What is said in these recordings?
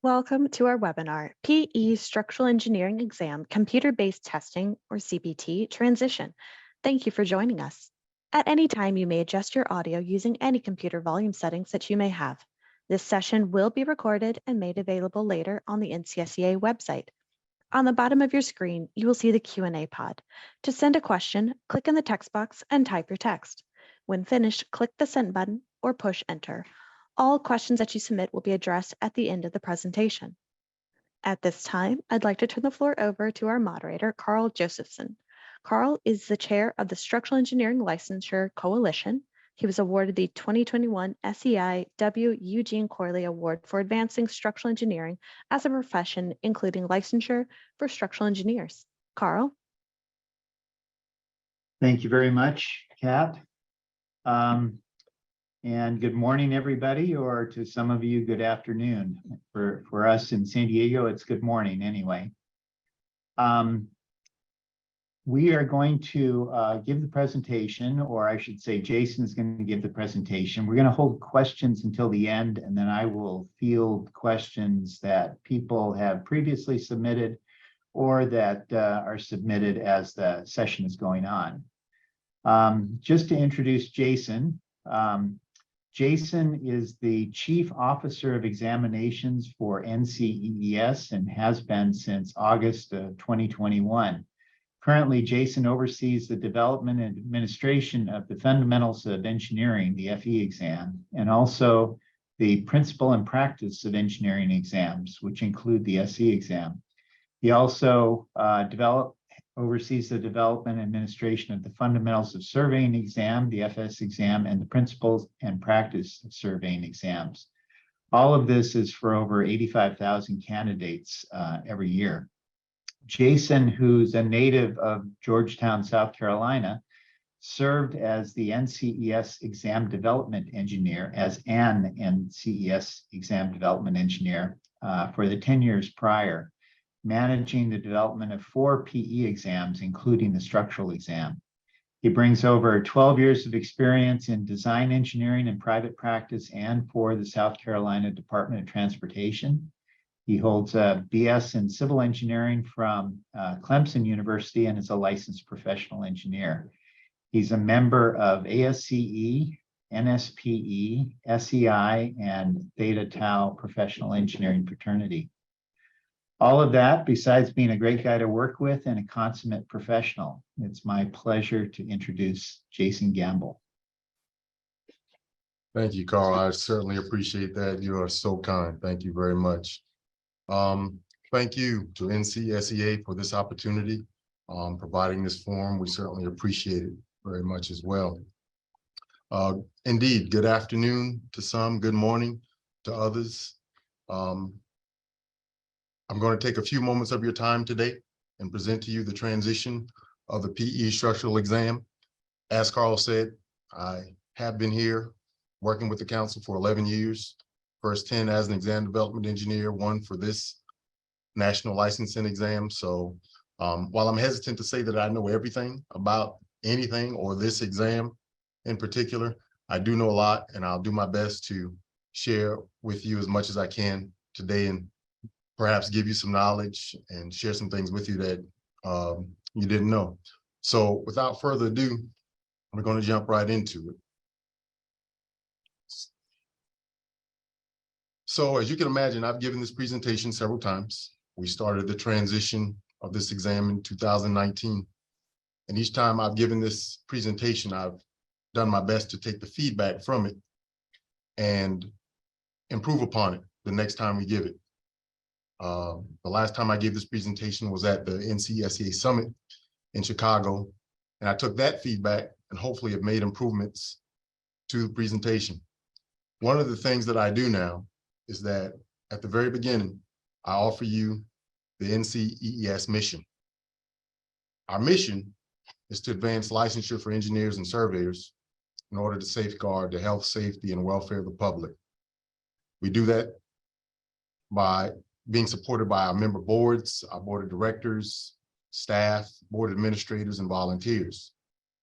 Welcome to our webinar, PE Structural Engineering Exam Computer-Based Testing, or CBT, Transition. Thank you for joining us. At any time, you may adjust your audio using any computer volume settings that you may have. This session will be recorded and made available later on the NCSEA website. On the bottom of your screen, you will see the Q&A pod. To send a question, click in the text box and type your text. When finished, click the send button or push enter. All questions that you submit will be addressed at the end of the presentation. At this time, I'd like to turn the floor over to our moderator, Carl Josephson. Carl is the chair of the Structural Engineering Licensure Coalition. He was awarded the 2021 SEI W. Eugene Corley Award for advancing structural engineering as a profession, including licensure for structural engineers. Carl? Thank you very much, Kat. And good morning, everybody, or to some of you, good afternoon. For us in San Diego, it's good morning anyway. We are going to give the presentation, or I should say Jason is going to give the presentation. We're going to hold questions until the end, and then I will field questions that people have previously submitted or that are submitted as the session is going on. Just to introduce Jason, Jason is the Chief Officer of Examinations for NCEES and has been since August of 2021. Currently, Jason oversees the development and administration of the Fundamentals of Engineering, the FE exam, and also the Principle and Practice of Engineering exams, which include the SE exam. He also oversees the development and administration of the Fundamentals of Surveying exam, the FS exam, and the Principles and Practice of Surveying exams. All of this is for over 85,000 candidates every year. Jason, who's a native of Georgetown, South Carolina, served as the NCES Exam Development Engineer, as an NCES Exam Development Engineer for the 10 years prior, managing the development of 4 PE exams, including the structural exam. He brings over 12 years of experience in design engineering and private practice and for the South Carolina Department of Transportation. He holds a BS in civil engineering from Clemson University and is a licensed professional engineer. He's a member of ASCE, NSPE, SEI, and Theta Tau professional engineering fraternity. All of that, besides being a great guy to work with and a consummate professional. It's my pleasure to introduce Jason Gamble. Thank you, Carl. I certainly appreciate that. You are so kind. Thank you very much. Thank you to NCSEA for this opportunity, providing this forum. We certainly appreciate it very much as well. Indeed, good afternoon to some, good morning to others. I'm going to take a few moments of your time today and present to you the transition of the PE structural exam. As Carl said, I have been here working with the council for 11 years, first 10 as an exam development engineer, 1 for this national licensing exam. So while I'm hesitant to say that I know everything about anything or this exam in particular, I do know a lot, and I'll do my best to share with you as much as I can today and perhaps give you some knowledge and share some things with you that you didn't know. So without further ado, we're going to jump right into it. So as you can imagine, I've given this presentation several times. We started the transition of this exam in 2019. And each time I've given this presentation, I've done my best to take the feedback from it and improve upon it the next time we give it. The last time I gave this presentation was at the NCESEA Summit in Chicago. And I took that feedback and hopefully have made improvements to the presentation. One of the things that I do now is that at the very beginning, I offer you the NCES mission. Our mission is to advance licensure for engineers and surveyors in order to safeguard the health, safety, and welfare of the public. We do that by being supported by our member boards, our board of directors, staff, board administrators, and volunteers.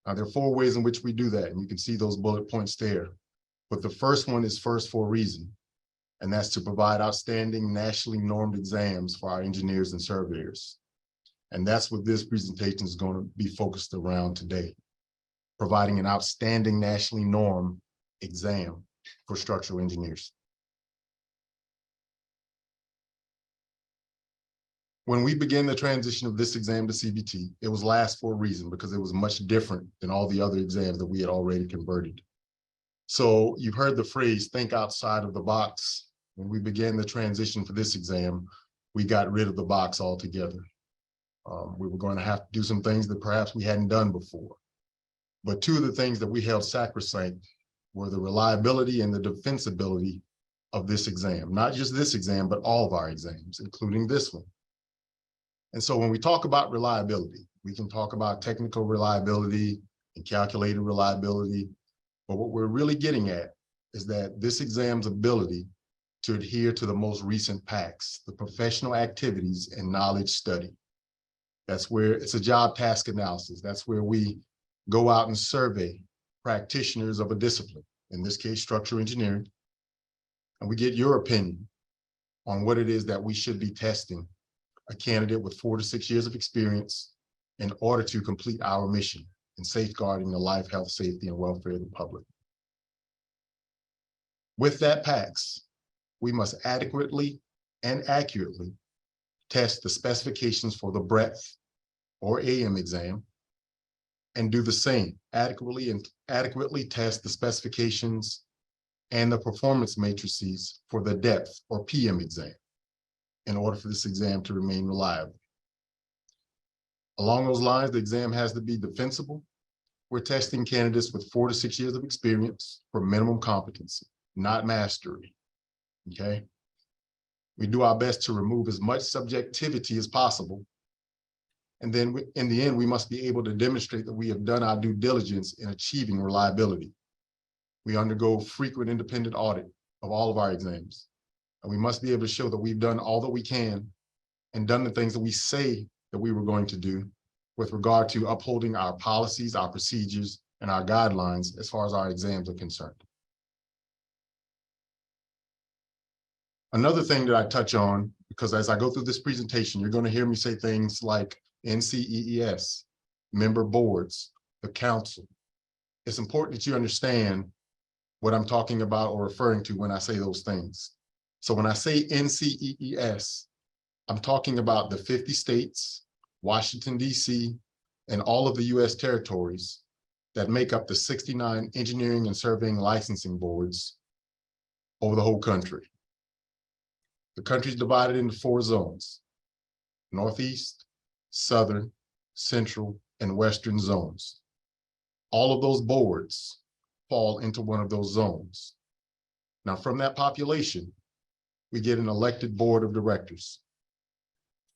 Now, there are 4 ways in which we do that, and you can see those bullet points there. But the first one is first for a reason. and that's to provide outstanding nationally normed exams for our engineers and surveyors. And that's what this presentation is going to be focused around today, providing an outstanding nationally normed exam for structural engineers. When we began the transition of this exam to CBT, it was last for a reason, because it was much different than all the other exams that we had already converted. So you've heard the phrase, think outside of the box. When we began the transition for this exam, we got rid of the box altogether. We were going to have to do some things that perhaps we hadn't done before. But two of the things that we held sacrosanct were the reliability and the defensibility of this exam. Not just this exam, but all of our exams, including this one. And so when we talk about reliability, we can talk about technical reliability and calculated reliability, but what we're really getting at is that this exam's ability to adhere to the most recent PACs, the professional activities and knowledge study. That's where it's a job task analysis. That's where we go out and survey practitioners of a discipline, in this case, structural engineering, and we get your opinion on what it is that we should be testing a candidate with 4 to 6 years of experience in order to complete our mission in safeguarding the life, health, safety, and welfare of the public. With that PACs, we must adequately and accurately test the specifications for the breadth or AM exam, and do the same, adequately test the specifications and the performance matrices for the depth or PM exam, in order for this exam to remain reliable. Along those lines, the exam has to be defensible. We're testing candidates with 4 to 6 years of experience for minimum competency, not mastery, okay? We do our best to remove as much subjectivity as possible. And then in the end, we must be able to demonstrate that we have done our due diligence in achieving reliability. We undergo frequent independent audit of all of our exams. And we must be able to show that we've done all that we can and done the things that we say that we were going to do with regard to upholding our policies, our procedures, and our guidelines as far as our exams are concerned. Another thing that I touch on, because as I go through this presentation, you're going to hear me say things like NCES, member boards, the council. It's important that you understand what I'm talking about or referring to when I say those things. So when I say NCES, I'm talking about the 50 states, Washington, D.C., and all of the U.S. territories that make up the 69 engineering and surveying licensing boards over the whole country. The country is divided into 4 zones: Northeast, Southern, Central, and Western zones. All of those boards fall into one of those zones. Now, from that population, we get an elected board of directors,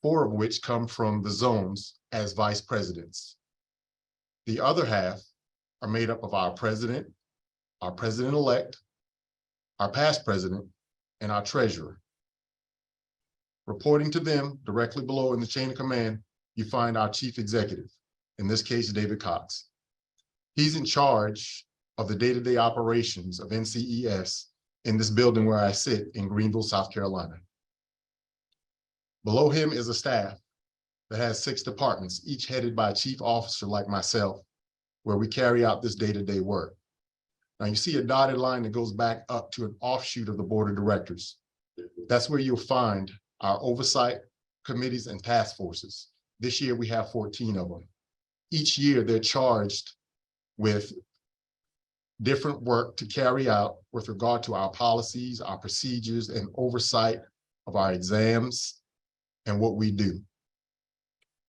4 of which come from the zones as vice presidents. The other half are made up of our president-elect, our past president, and our treasurer. Reporting to them directly below in the chain of command, you find our chief executive, in this case, David Cox. He's in charge of the day-to-day operations of NCES in this building where I sit in Greenville, South Carolina. Below him is a staff that has 6 departments, each headed by a chief officer like myself, where we carry out this day-to-day work. Now you see a dotted line that goes back up to an offshoot of the board of directors. That's where you'll find our oversight committees and task forces. This year we have 14 of them. Each year they're charged with different work to carry out with regard to our policies, our procedures, and oversight of our exams and what we do.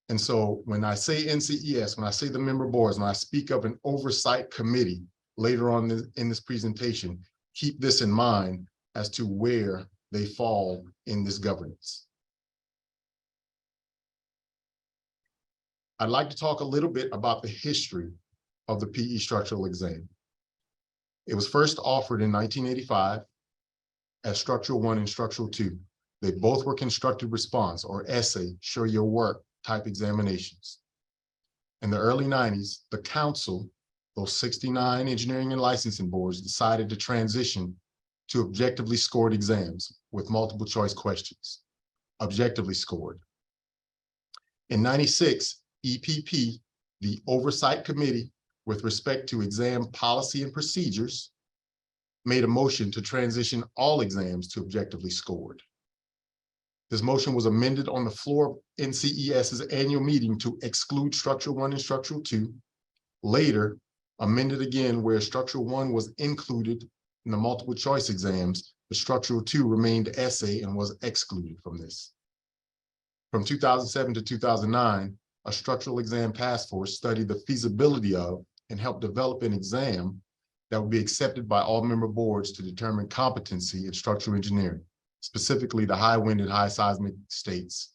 And so when I say NCES, when I say the member boards, when I speak of an oversight committee later on in this presentation, keep this in mind as to where they fall in this governance. I'd like to talk a little bit about the history of the PE structural exam. It was first offered in 1985 as Structural 1 and Structural 2. They both were constructive response or essay, show your work type examinations. In the early 90s, the council, those 69 engineering and licensing boards, decided to transition to objectively scored exams with multiple choice questions, objectively scored. In 96, EPP, the Oversight Committee with respect to exam policy and procedures, made a motion to transition all exams to objectively scored. This motion was amended on the floor of NCES's annual meeting to exclude Structural 1 and Structural 2. Later, amended again where Structural 1 was included in the multiple choice exams, but Structural 2 remained essay and was excluded from this. From 2007 to 2009, a structural exam task force studied the feasibility of and helped develop an exam that would be accepted by all member boards to determine competency in structural engineering, specifically the high wind and high seismic states.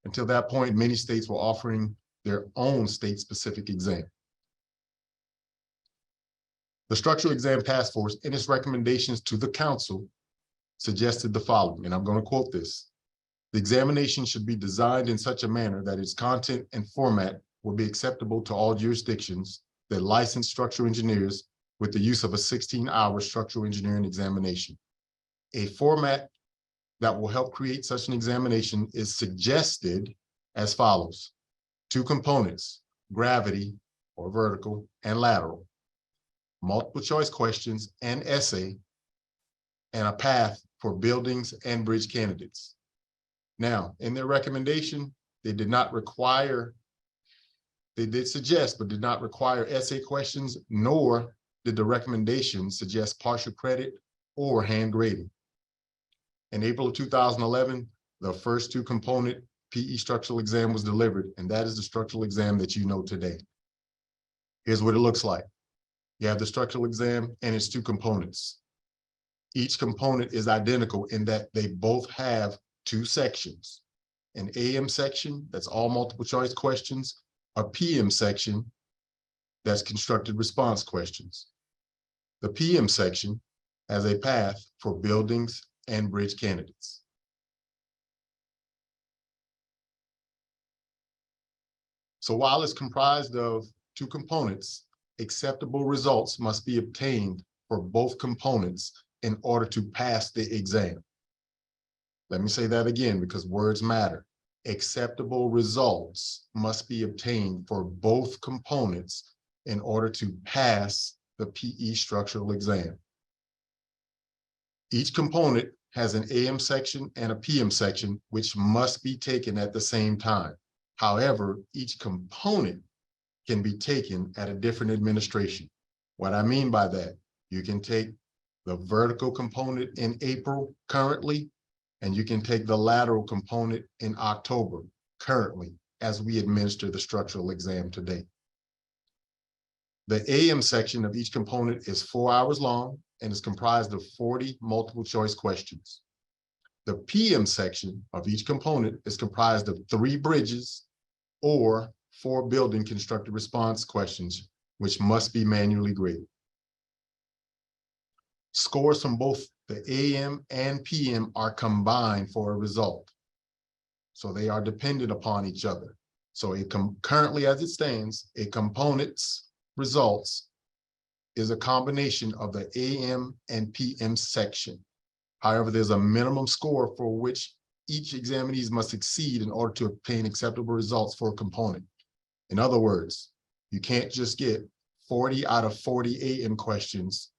Until that point, many states were offering their own state-specific exam. The Structural Exam Task Force, in its recommendations to the council, suggested the following, and I'm going to quote this. The examination should be designed in such a manner that its content and format will be acceptable to all jurisdictions that license structural engineers with the use of a 16-hour structural engineering examination. A format that will help create such an examination is suggested as follows: 2 components, gravity or vertical and lateral, multiple choice questions and essay, and a path for buildings and bridge candidates. Now, in their recommendation, they did suggest, but did not require essay questions, nor did the recommendation suggest partial credit or hand grading. In April of 2011, the first 2 component PE structural exam was delivered, and that is the structural exam that you know today. Here's what it looks like. You have the structural exam and its 2 components. Each component is identical in that they both have 2 sections, an AM section that's all multiple choice questions, a PM section that's constructed response questions. The PM section has a path for buildings and bridge candidates. So while it's comprised of 2 components, acceptable results must be obtained for both components in order to pass the exam. Let me say that again because words matter. Acceptable results must be obtained for both components in order to pass the PE structural exam. Each component has an AM section and a PM section, which must be taken at the same time. However, each component can be taken at a different administration. What I mean by that, you can take the vertical component in April currently, and you can take the lateral component in October currently as we administer the structural exam today. The AM section of each component is 4 hours long and is comprised of 40 multiple choice questions. The PM section of each component is comprised of 3 bridges or 4 building constructed response questions, which must be manually graded. Scores from both the AM and PM are combined for a result. So they are dependent upon each other. So currently as it stands, a component's results is a combination of the AM and PM section. However, there's a minimum score for which each examinee must exceed in order to obtain acceptable results for a component. In other words, you can't just get 40 out of 40 AM questions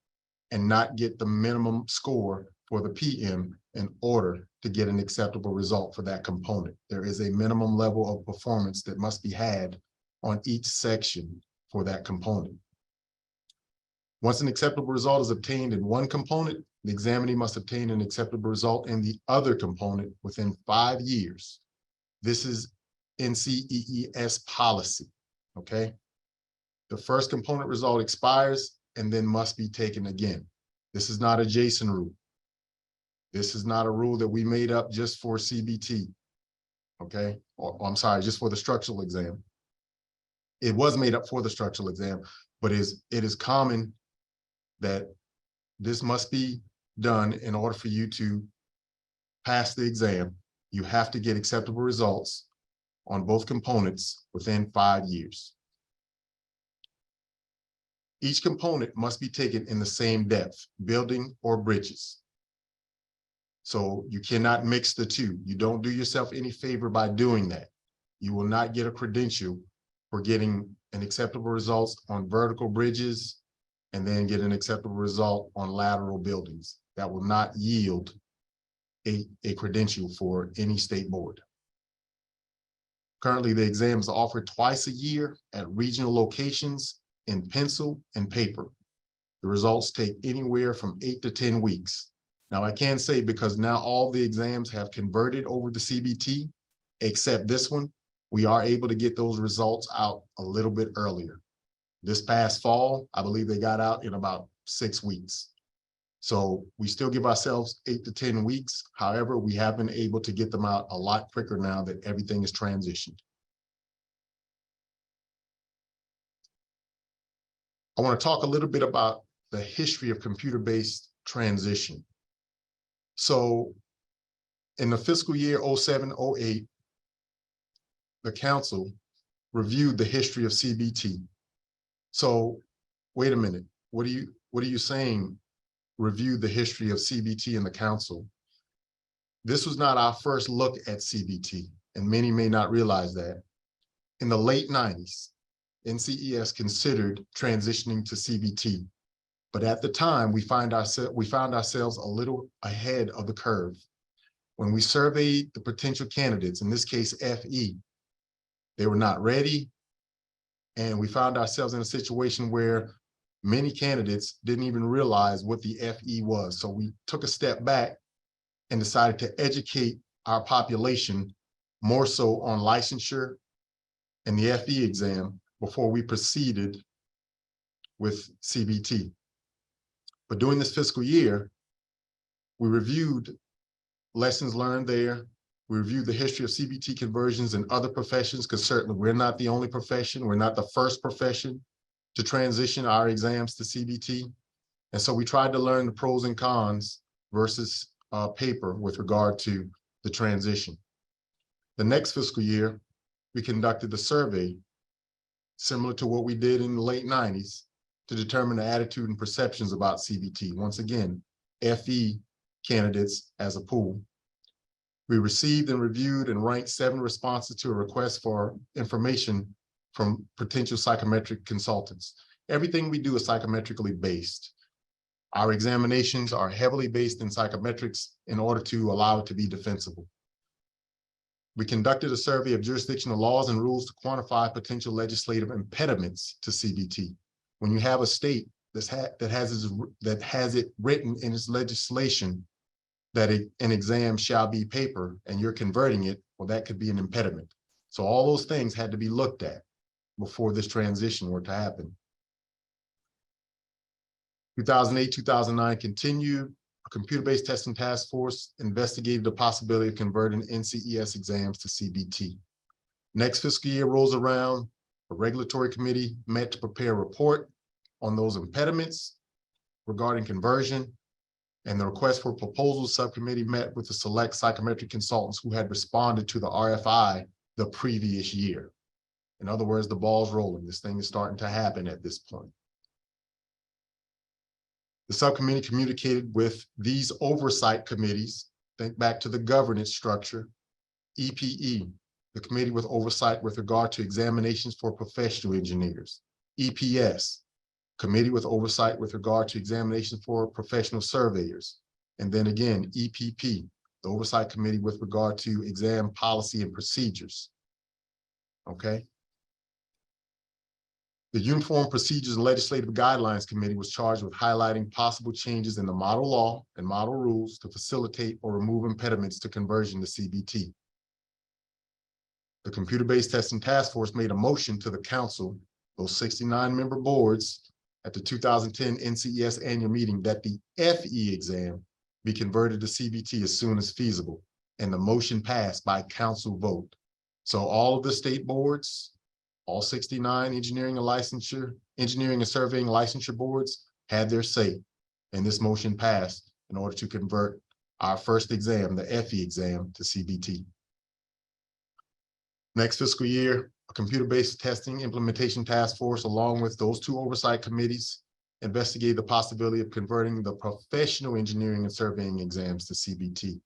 and not get the minimum score for the PM in order to get an acceptable result for that component. There is a minimum level of performance that must be had on each section for that component. Once an acceptable result is obtained in one component, the examinee must obtain an acceptable result in the other component within 5 years. This is NCEES policy, okay? The first component result expires and then must be taken again. This is not a Jason rule. This is not a rule that we made up just for CBT, okay? Or I'm sorry, just for the structural exam. It was made up for the structural exam, but it is common that this must be done in order for you to pass the exam. You have to get acceptable results on both components within 5 years. Each component must be taken in the same depth, building or bridges. So you cannot mix the two. You don't do yourself any favor by doing that. You will not get a credential for getting an acceptable results on vertical bridges and then get an acceptable result on lateral buildings. That will not yield a credential for any state board. Currently, the exams are offered twice a year at regional locations in pencil and paper. The results take anywhere from 8 to 10 weeks. Now, I can say because now all the exams have converted over to CBT, except this one, we are able to get those results out a little bit earlier. This past fall, I believe they got out in about 6 weeks. So we still give ourselves 8 to 10 weeks. However, we have been able to get them out a lot quicker now that everything is transitioned. I want to talk a little bit about the history of computer-based transition. So in the fiscal year 07-08, the council reviewed the history of CBT. So wait a minute, what are you saying? Reviewed the history of CBT in the council. This was not our first look at CBT, and many may not realize that. In the late 90s, NCES considered transitioning to CBT, but at the time we found ourselves a little ahead of the curve. When we surveyed the potential candidates, in this case FE, they were not ready, and we found ourselves in a situation where many candidates didn't even realize what the FE was. So we took a step back and decided to educate our population more so on licensure and the FE exam before we proceeded with CBT. But during this fiscal year, we reviewed lessons learned there. We reviewed the history of CBT conversions in other professions, because certainly we're not the only profession. We're not the first profession to transition our exams to CBT. And so we tried to learn the pros and cons versus paper with regard to the transition. The next fiscal year, we conducted the survey similar to what we did in the late 90s to determine the attitude and perceptions about CBT. Once again, FE candidates as a pool. We received and reviewed and ranked 7 responses to a request for information from potential psychometric consultants. Everything we do is psychometrically based. Our examinations are heavily based in psychometrics in order to allow it to be defensible. We conducted a survey of jurisdictional laws and rules to quantify potential legislative impediments to CBT. When you have a state that has it written in its legislation that an exam shall be paper and you're converting it, well, that could be an impediment. So all those things had to be looked at before this transition were to happen. 2008, 2009 continued. A computer-based testing task force investigated the possibility of converting NCES exams to CBT. Next fiscal year rolls around, a regulatory committee met to prepare a report on those impediments regarding conversion, and the request for proposals subcommittee met with the select psychometric consultants who had responded to the RFI the previous year. In other words, the ball's rolling. This thing is starting to happen at this point. The subcommittee communicated with these oversight committees. Think back to the governance structure. EPE, the committee with oversight with regard to examinations for professional engineers. EPS, committee with oversight with regard to examinations for professional surveyors. And then again, EPP, the oversight committee with regard to exam policy and procedures. Okay. The Uniform Procedures and Legislative Guidelines Committee was charged with highlighting possible changes in the model law and model rules to facilitate or remove impediments to conversion to CBT. The Computer-Based Testing Task Force made a motion to the council, those 69-member boards, at the 2010 NCES annual meeting that the FE exam be converted to CBT as soon as feasible, and the motion passed by council vote. So all of the state boards, all 69 engineering and surveying licensure boards had their say, and this motion passed in order to convert our first exam, the FE exam, to CBT. Next fiscal year, a computer-based testing implementation task force, along with those two oversight committees, investigated the possibility of converting the professional engineering and surveying exams to CBT.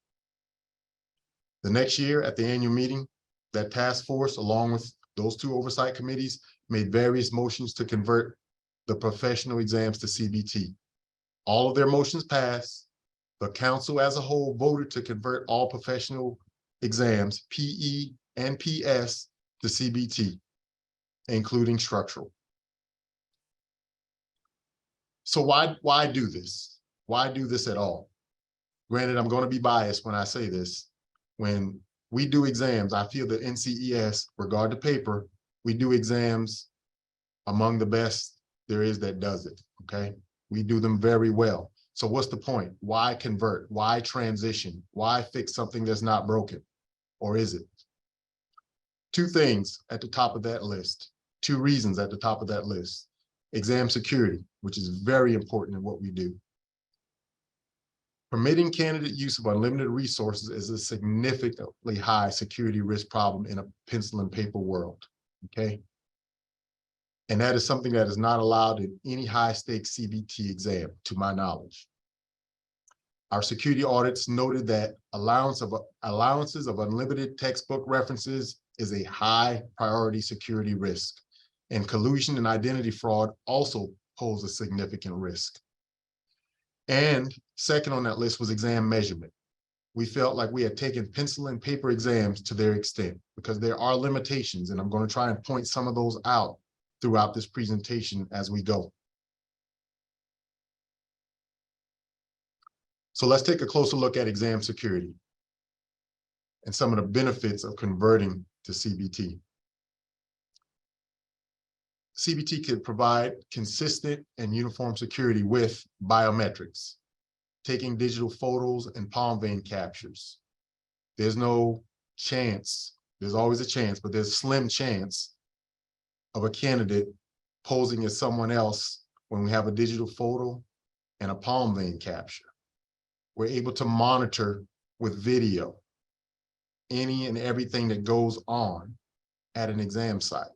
The next year at the annual meeting, that task force, along with those two oversight committees, made various motions to convert the professional exams to CBT. All of their motions passed. The council as a whole voted to convert all professional exams, PE and PS, to CBT, including structural. So why do this? Why do this at all? Granted, I'm going to be biased when I say this. When we do exams, I feel that NCES, regard to paper, we do exams among the best there is that does it, okay? We do them very well. So what's the point? Why convert? Why transition? Why fix something that's not broken? Or is it? Two things at the top of that list, two reasons at the top of that list. Exam security, which is very important in what we do. Permitting candidate use of unlimited resources is a significantly high security risk problem in a pencil and paper world, okay? And that is something that is not allowed in any high stakes CBT exam, to my knowledge. Our security audits noted that allowances of unlimited textbook references is a high priority security risk, and collusion and identity fraud also pose a significant risk. And second on that list was exam measurement. We felt like we had taken pencil and paper exams to their extent, because there are limitations, and I'm going to try and point some of those out throughout this presentation as we go. So let's take a closer look at exam security and some of the benefits of converting to CBT. CBT could provide consistent and uniform security with biometrics, taking digital photos and palm vein captures. There's no chance, there's always a chance, but there's a slim chance of a candidate posing as someone else when we have a digital photo and a palm vein capture. We're able to monitor with video any and everything that goes on at an exam site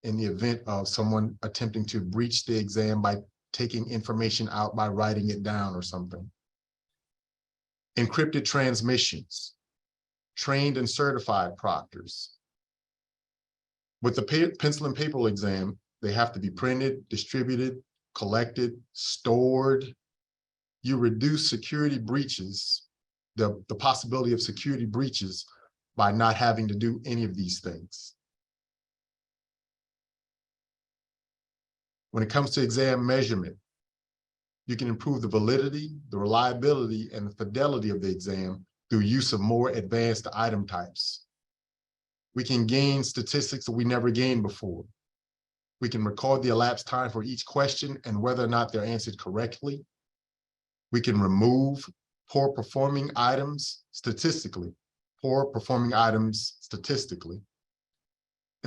in the event of someone attempting to breach the exam by taking information out by writing it down or something. Encrypted transmissions, trained and certified proctors. With the pencil and paper exam, they have to be printed, distributed, collected, stored. You reduce security breaches, the possibility of security breaches, by not having to do any of these things. When it comes to exam measurement, you can improve the validity, the reliability, and the fidelity of the exam through use of more advanced item types. We can gain statistics that we never gained before. We can record the elapsed time for each question and whether or not they're answered correctly. We can remove poor performing items statistically, And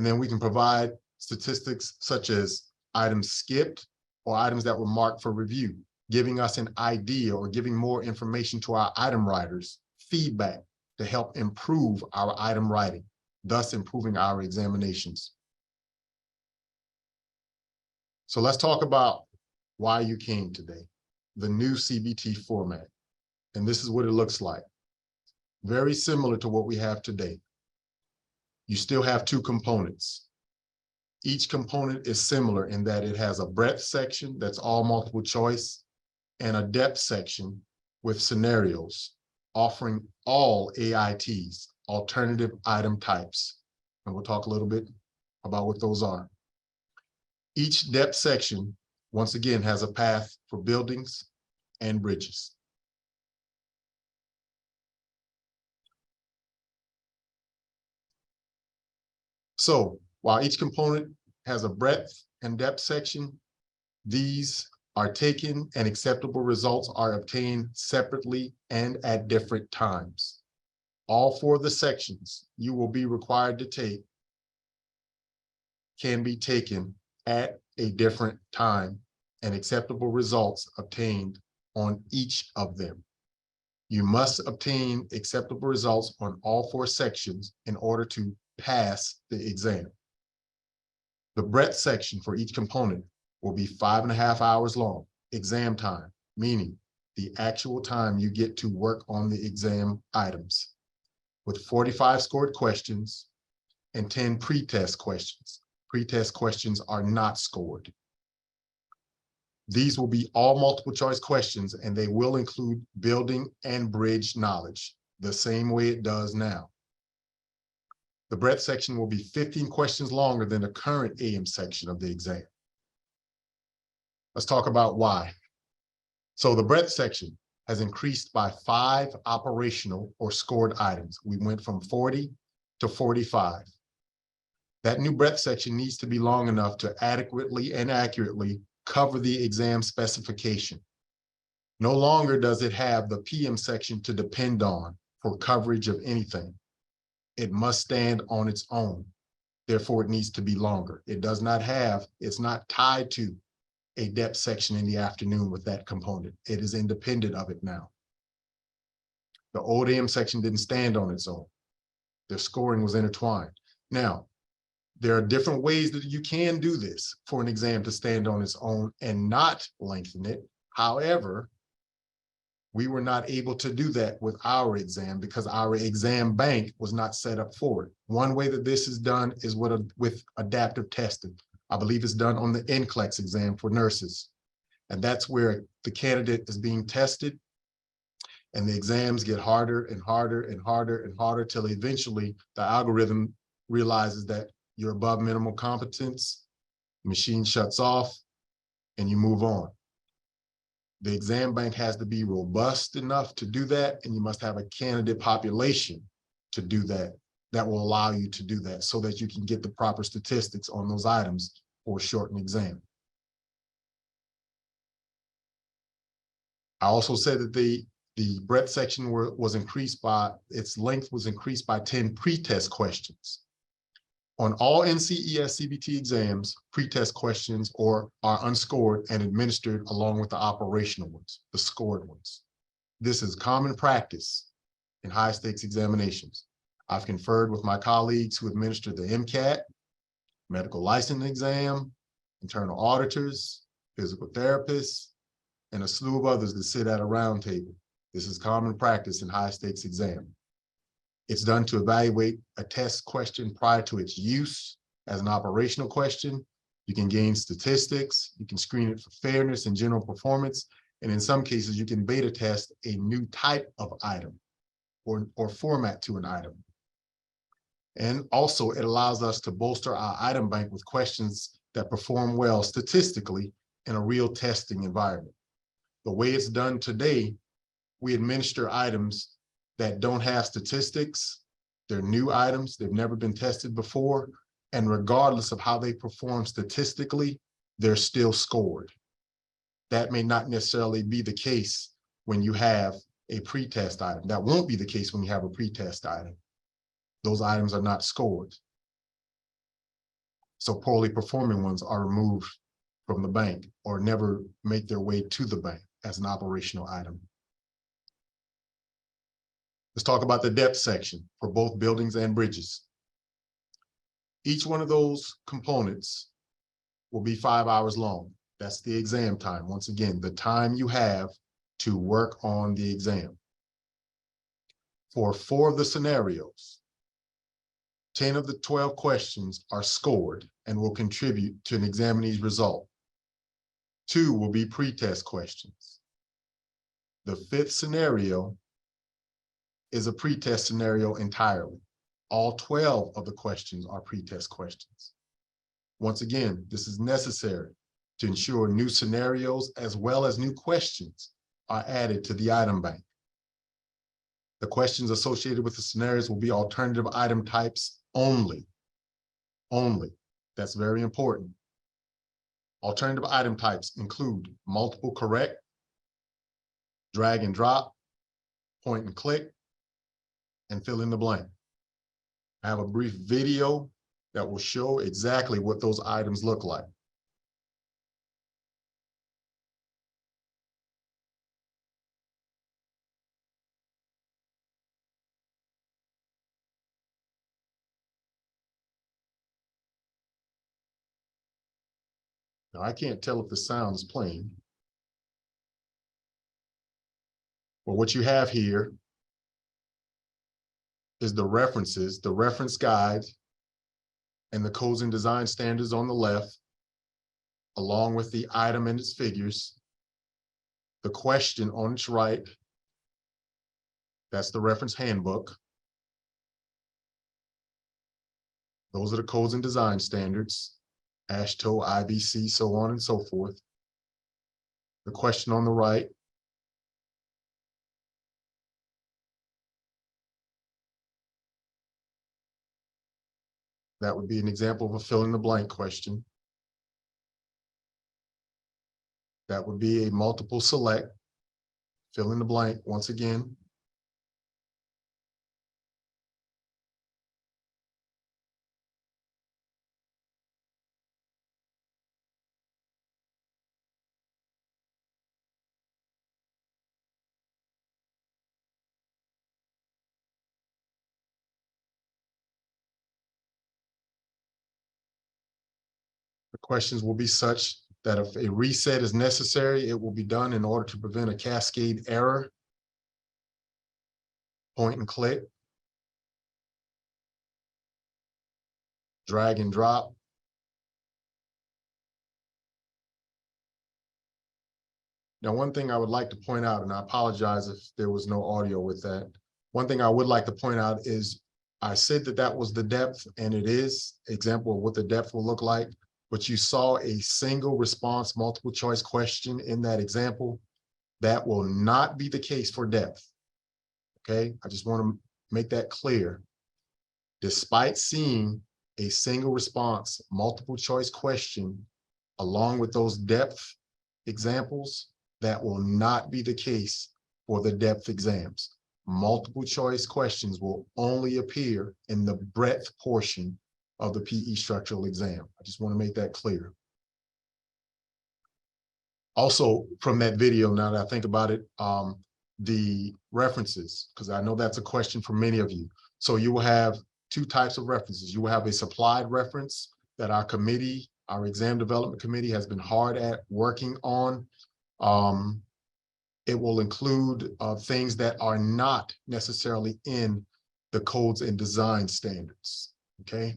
then we can provide statistics such as items skipped or items that were marked for review, giving us an idea or giving more information to our item writers, feedback to help improve our item writing, thus improving our examinations. So let's talk about why you came today, the new CBT format. And this is what it looks like. Very similar to what we have today. You still have two components. Each component is similar in that it has a breadth section that's all multiple choice and a depth section with scenarios offering all AITs, alternative item types. And we'll talk a little bit about what those are. Each depth section, once again, has a path for buildings and bridges. So while each component has a breadth and depth section, these are taken and acceptable results are obtained separately and at different times. All four of the sections you will be required to take can be taken at a different time and acceptable results obtained on each of them. You must obtain acceptable results on all four sections in order to pass the exam. The breadth section for each component will be 5.5 hours long, exam time, meaning the actual time you get to work on the exam items, with 45 scored questions and 10 pretest questions. Pretest questions are not scored. These will be all multiple choice questions, and they will include building and bridge knowledge, the same way it does now. The breadth section will be 15 questions longer than the current AM section of the exam. Let's talk about why. So the breadth section has increased by 5 operational or scored items. We went from 40 to 45. That new breadth section needs to be long enough to adequately and accurately cover the exam specification. No longer does it have the PM section to depend on for coverage of anything. It must stand on its own. Therefore, it needs to be longer. It's not tied to a depth section in the afternoon with that component. It is independent of it now. The old AM section didn't stand on its own. Their scoring was intertwined. Now, there are different ways that you can do this for an exam to stand on its own and not lengthen it. However, we were not able to do that with our exam because our exam bank was not set up for it. One way that this is done is with adaptive testing. I believe it's done on the NCLEX exam for nurses. And that's where the candidate is being tested and the exams get harder and harder and harder and harder till eventually the algorithm realizes that you're above minimal competence, the machine shuts off, and you move on. The exam bank has to be robust enough to do that, and you must have a candidate population to do that, that will allow you to do that so that you can get the proper statistics on those items for a shortened exam. I also said that the breadth section was increased by, its length was increased by 10 pretest questions. On all NCES CBT exams, pretest questions are unscored and administered along with the operational ones, the scored ones. This is common practice in high stakes examinations. I've conferred with my colleagues who administer the MCAT, medical license exam, internal auditors, physical therapists, and a slew of others that sit at a round table. This is common practice in high stakes exam. It's done to evaluate a test question prior to its use as an operational question. You can gain statistics, you can screen it for fairness and general performance, and in some cases, you can beta test a new type of item or format to an item. And also, it allows us to bolster our item bank with questions that perform well statistically in a real testing environment. The way it's done today, we administer items that don't have statistics. They're new items, they've never been tested before, and regardless of how they perform statistically, they're still scored. That may not necessarily be the case when you have a pretest item. That won't be the case when you have a pretest item. Those items are not scored. So poorly performing ones are removed from the bank or never make their way to the bank as an operational item. Let's talk about the depth section for both buildings and bridges. Each one of those components will be 5 hours long. That's the exam time. Once again, the time you have to work on the exam. For 4 of the scenarios, 10 of the 12 questions are scored and will contribute to an examinee's result. 2 will be pretest questions. The 5th scenario is a pretest scenario entirely. All 12 of the questions are pretest questions. Once again, this is necessary to ensure new scenarios as well as new questions are added to the item bank. The questions associated with the scenarios will be alternative item types only. Only. That's very important. Alternative item types include multiple correct, drag and drop, point and click, and fill in the blank. I have a brief video that will show exactly what those items look like. Now, I can't tell if the sound is playing. But what you have here is the references, the reference guide, and the codes and design standards on the left, along with the item and its figures. The question on its right, that's the reference handbook. Those are the codes and design standards, AASHTO, IBC, so on and so forth. The question on the right, that would be an example of a fill in the blank question. That would be a multiple select, fill in the blank once again. The questions will be such that if a reset is necessary, it will be done in order to prevent a cascade error. Point and click. Drag and drop. Now, one thing I would like to point out, and I apologize if there was no audio with that. One thing I would like to point out is I said that that was the depth, and it is an example of what the depth will look like, but you saw a single response multiple choice question in that example. That will not be the case for depth. Okay, I just want to make that clear. Despite seeing a single response multiple choice question along with those depth examples, that will not be the case for the depth exams. Multiple choice questions will only appear in the breadth portion of the PE structural exam. I just want to make that clear. Also, from that video, now that I think about it, the references, because I know that's a question for many of you. So you will have two types of references. You will have a supplied reference that our committee, our exam development committee, has been hard at working on. It will include things that are not necessarily in the codes and design standards, okay?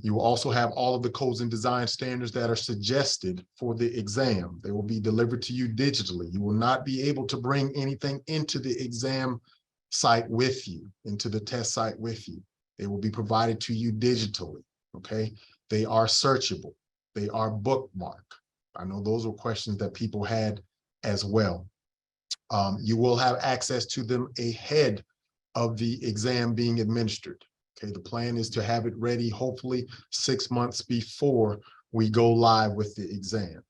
You will also have all of the codes and design standards that are suggested for the exam. They will be delivered to you digitally. You will not be able to bring anything into the exam site with you, into the test site with you. They will be provided to you digitally, okay? They are searchable. They are bookmarked. I know those were questions that people had as well. You will have access to them ahead of the exam being administered. Okay, the plan is to have it ready hopefully 6 months before we go live with the exam.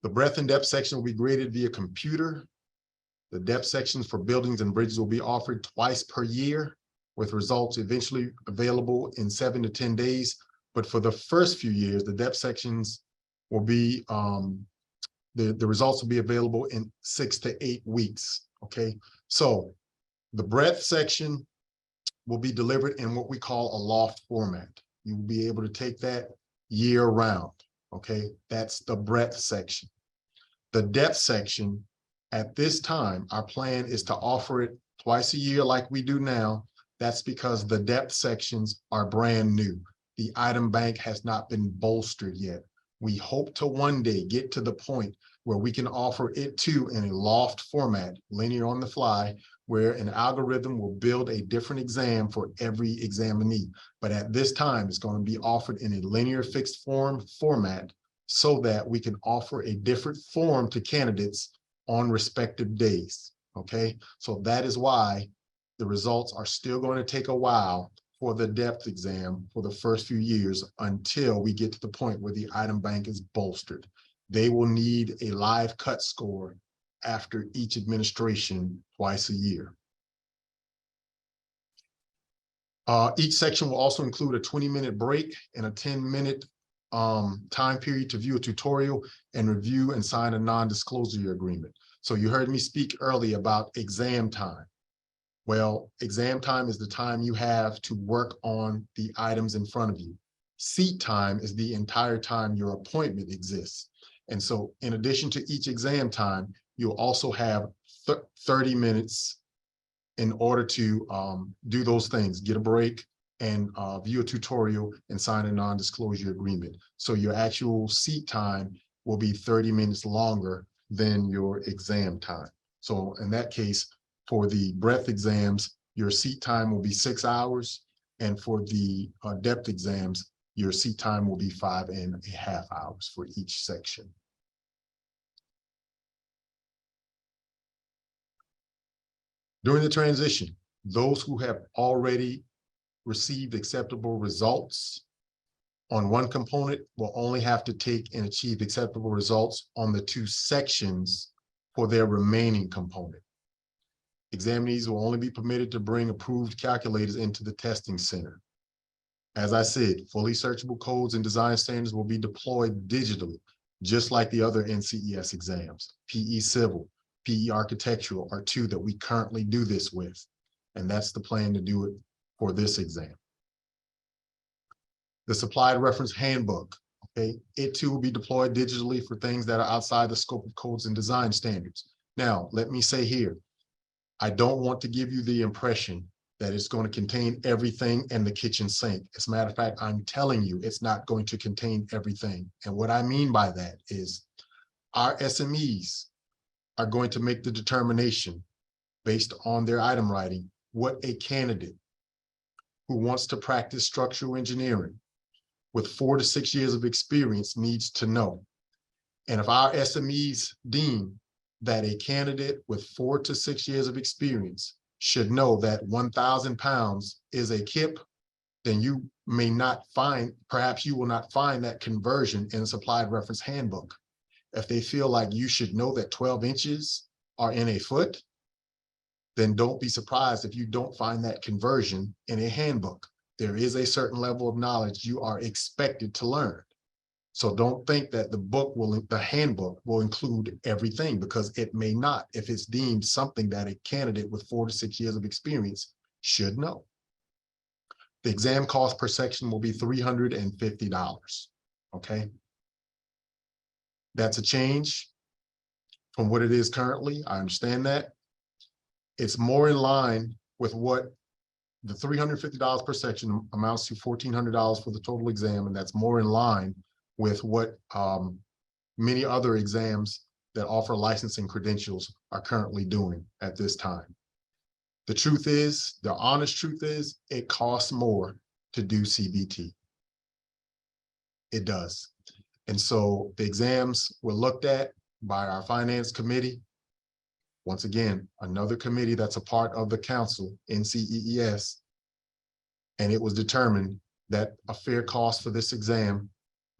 The breadth and depth section will be graded via computer. The depth sections for buildings and bridges will be offered twice per year, with results eventually available in 7 to 10 days. But for the first few years, the depth sections will be, the results will be available in 6 to 8 weeks, okay? So the breadth section will be delivered in what we call a loft format. You will be able to take that year round, okay? That's the breadth section. The depth section, at this time, our plan is to offer it twice a year like we do now. That's because the depth sections are brand new. The item bank has not been bolstered yet. We hope to one day get to the point where we can offer it too in a loft format, linear on the fly, where an algorithm will build a different exam for every examinee. But at this time, it's going to be offered in a linear fixed form format so that we can offer a different form to candidates on respective days, okay? So that is why the results are still going to take a while for the depth exam for the first few years until we get to the point where the item bank is bolstered. They will need a live cut score after each administration twice a year. Each section will also include a 20-minute break and a 10-minute time period to view a tutorial and review and sign a non-disclosure agreement. So you heard me speak earlier about exam time. Well, exam time is the time you have to work on the items in front of you. Seat time is the entire time your appointment exists. And so in addition to each exam time, you'll also have 30 minutes in order to do those things, get a break and view a tutorial and sign a non-disclosure agreement. So your actual seat time will be 30 minutes longer than your exam time. So in that case, for the breadth exams, your seat time will be 6 hours. And for the depth exams, your seat time will be 5.5 hours for each section. During the transition, those who have already received acceptable results on one component will only have to take and achieve acceptable results on the 2 sections for their remaining component. Examinees will only be permitted to bring approved calculators into the testing center. As I said, fully searchable codes and design standards will be deployed digitally, just like the other NCES exams. PE Civil, PE Architectural are 2 that we currently do this with, and that's the plan to do it for this exam. The Supplied Reference Handbook, okay, it too will be deployed digitally for things that are outside the scope of codes and design standards. Now, let me say here, I don't want to give you the impression that it's going to contain everything in the kitchen sink. As a matter of fact, I'm telling you, it's not going to contain everything. And what I mean by that is our SMEs are going to make the determination based on their item writing, what a candidate who wants to practice structural engineering with 4 to 6 years of experience needs to know. And if our SMEs deem that a candidate with 4 to 6 years of experience should know that 1,000 pounds is a kip, then you may not find, perhaps you will not find that conversion in a Supplied Reference Handbook. If they feel like you should know that 12 inches are in a foot, then don't be surprised if you don't find that conversion in a handbook. There is a certain level of knowledge you are expected to learn. So don't think that the handbook will include everything, because it may not, if it's deemed something that a candidate with 4 to 6 years of experience should know. The exam cost per section will be $350, okay? That's a change from what it is currently. I understand that. It's more in line with what the $350 per section amounts to $1,400 for the total exam, and that's more in line with what many other exams that offer licensing credentials are currently doing at this time. The truth is, the honest truth is, it costs more to do CBT. It does. And so the exams were looked at by our finance committee. Once again, another committee that's a part of the council, NCES, and it was determined that a fair cost for this exam,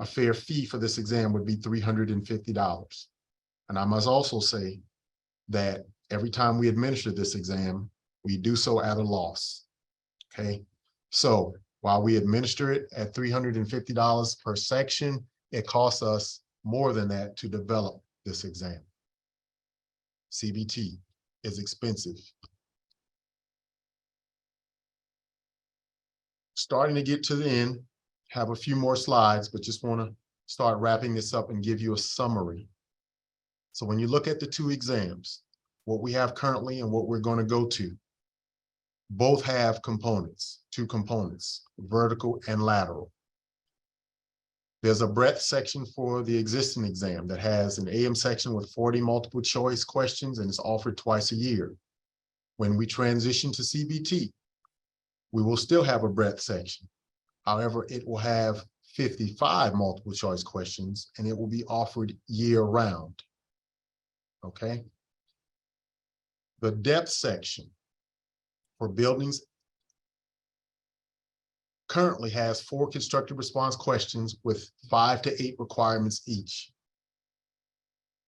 a fair fee for this exam would be $350. And I must also say that every time we administer this exam, we do so at a loss, okay? So while we administer it at $350 per section, it costs us more than that to develop this exam. CBT is expensive. Starting to get to the end, have a few more slides, but just want to start wrapping this up and give you a summary. So when you look at the 2 exams, what we have currently and what we're going to go to, both have components, 2 components, vertical and lateral. There's a breadth section for the existing exam that has an AM section with 40 multiple choice questions, and it's offered twice a year. When we transition to CBT, we will still have a breadth section. However, it will have 55 multiple choice questions, and it will be offered year round, okay? The depth section for buildings currently has 4 constructive response questions with 5 to 8 requirements each.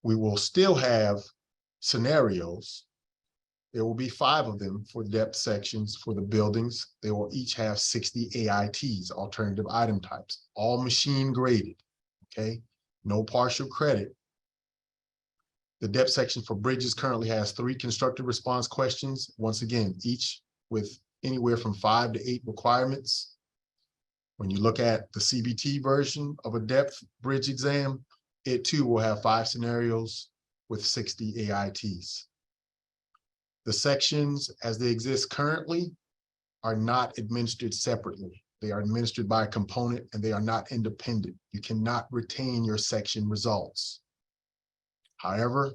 We will still have scenarios. There will be 5 of them for depth sections for the buildings. They will each have 60 AITs, alternative item types, all machine graded, okay? No partial credit. The depth section for bridges currently has 3 constructive response questions. Once again, each with anywhere from 5 to 8 requirements. When you look at the CBT version of a depth bridge exam, it too will have 5 scenarios with 60 AITs. The sections as they exist currently are not administered separately. They are administered by a component and they are not independent. You cannot retain your section results. However,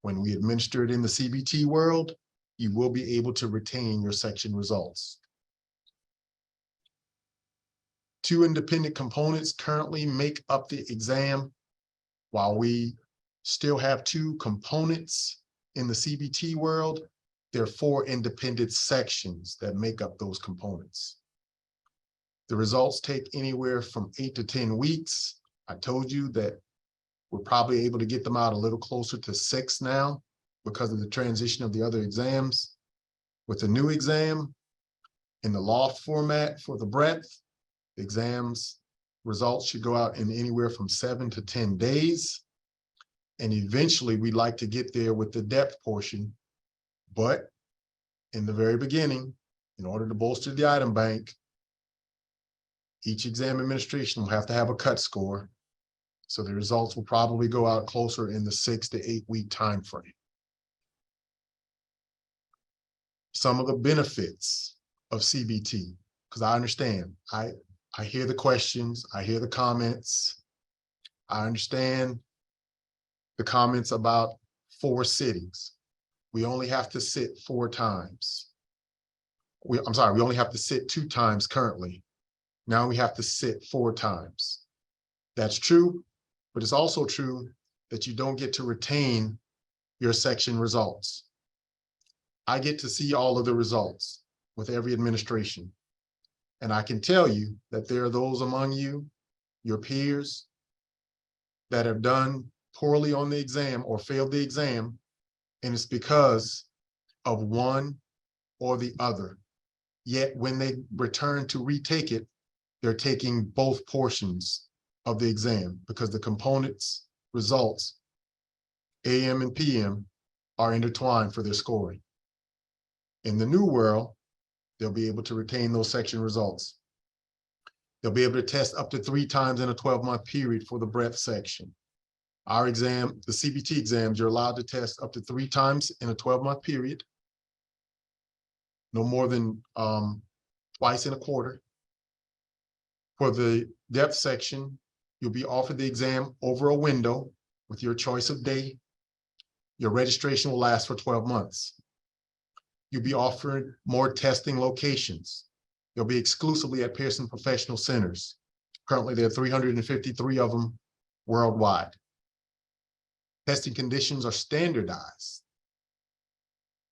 when we administer it in the CBT world, you will be able to retain your section results. 2 independent components currently make up the exam. While we still have 2 components in the CBT world, there are 4 independent sections that make up those components. The results take anywhere from 8 to 10 weeks. I told you that we're probably able to get them out a little closer to 6 now because of the transition of the other exams. With the new exam in the loft format for the breadth, the exams results should go out in anywhere from 7 to 10 days. And eventually we'd like to get there with the depth portion. But in the very beginning, in order to bolster the item bank, each exam administration will have to have a cut score. So the results will probably go out closer in the 6 to 8 week time frame. Some of the benefits of CBT, because I understand, I hear the questions, I hear the comments, I understand the comments about 4 sittings. We only have to sit 4 times. We only have to sit 2 times currently. Now we have to sit 4 times. That's true, but it's also true that you don't get to retain your section results. I get to see all of the results with every administration. And I can tell you that there are those among you, your peers, that have done poorly on the exam or failed the exam, and it's because of one or the other. Yet when they return to retake it, they're taking both portions of the exam because the components results, AM and PM, are intertwined for their scoring. In the new world, they'll be able to retain those section results. They'll be able to test up to 3 times in a 12-month period for the breadth section. Our exam, the CBT exams, you're allowed to test up to 3 times in a 12-month period. No more than twice in a quarter. For the depth section, you'll be offered the exam over a window with your choice of day. Your registration will last for 12 months. You'll be offered more testing locations. They'll be exclusively at Pearson Professional Centers. Currently, there are 353 of them worldwide. Testing conditions are standardized.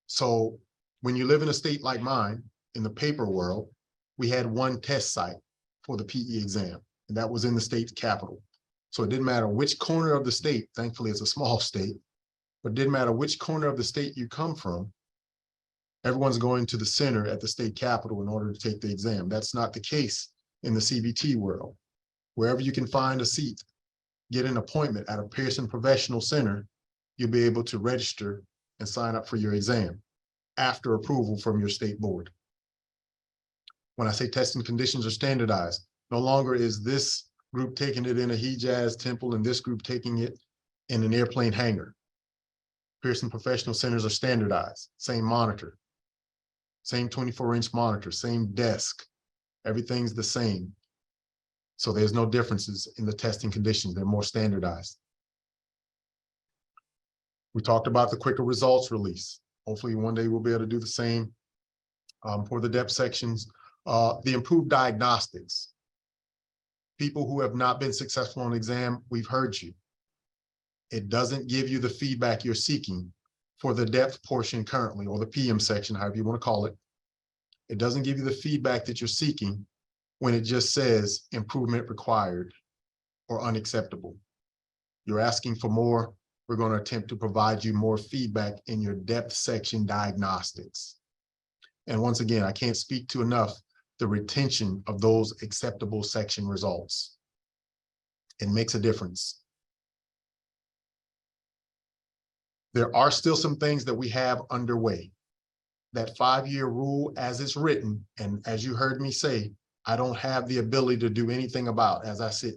So when you live in a state like mine, in the paper world, we had 1 test site for the PE exam, and that was in the state capital. So it didn't matter which corner of the state, thankfully it's a small state, but it didn't matter which corner of the state you come from, everyone's going to the center at the state capitol in order to take the exam. That's not the case in the CBT world. Wherever you can find a seat, get an appointment at a Pearson Professional Center, you'll be able to register and sign up for your exam after approval from your state board. When I say testing conditions are standardized, no longer is this group taking it in a Hejaz temple and this group taking it in an airplane hangar. Pearson Professional Centers are standardized, same monitor, same 24-inch monitor, same desk, everything's the same. So there's no differences in the testing conditions, they're more standardized. We talked about the quicker results release. Hopefully one day we'll be able to do the same for the depth sections. The improved diagnostics. People who have not been successful on exam, we've heard you. It doesn't give you the feedback you're seeking for the depth portion currently, or the PM section, however you want to call it. It doesn't give you the feedback that you're seeking when it just says improvement required or unacceptable. You're asking for more. We're going to attempt to provide you more feedback in your depth section diagnostics. And once again, I can't speak to enough the retention of those acceptable section results. It makes a difference. There are still some things that we have underway. That 5-year rule as it's written, and as you heard me say, I don't have the ability to do anything about as I sit.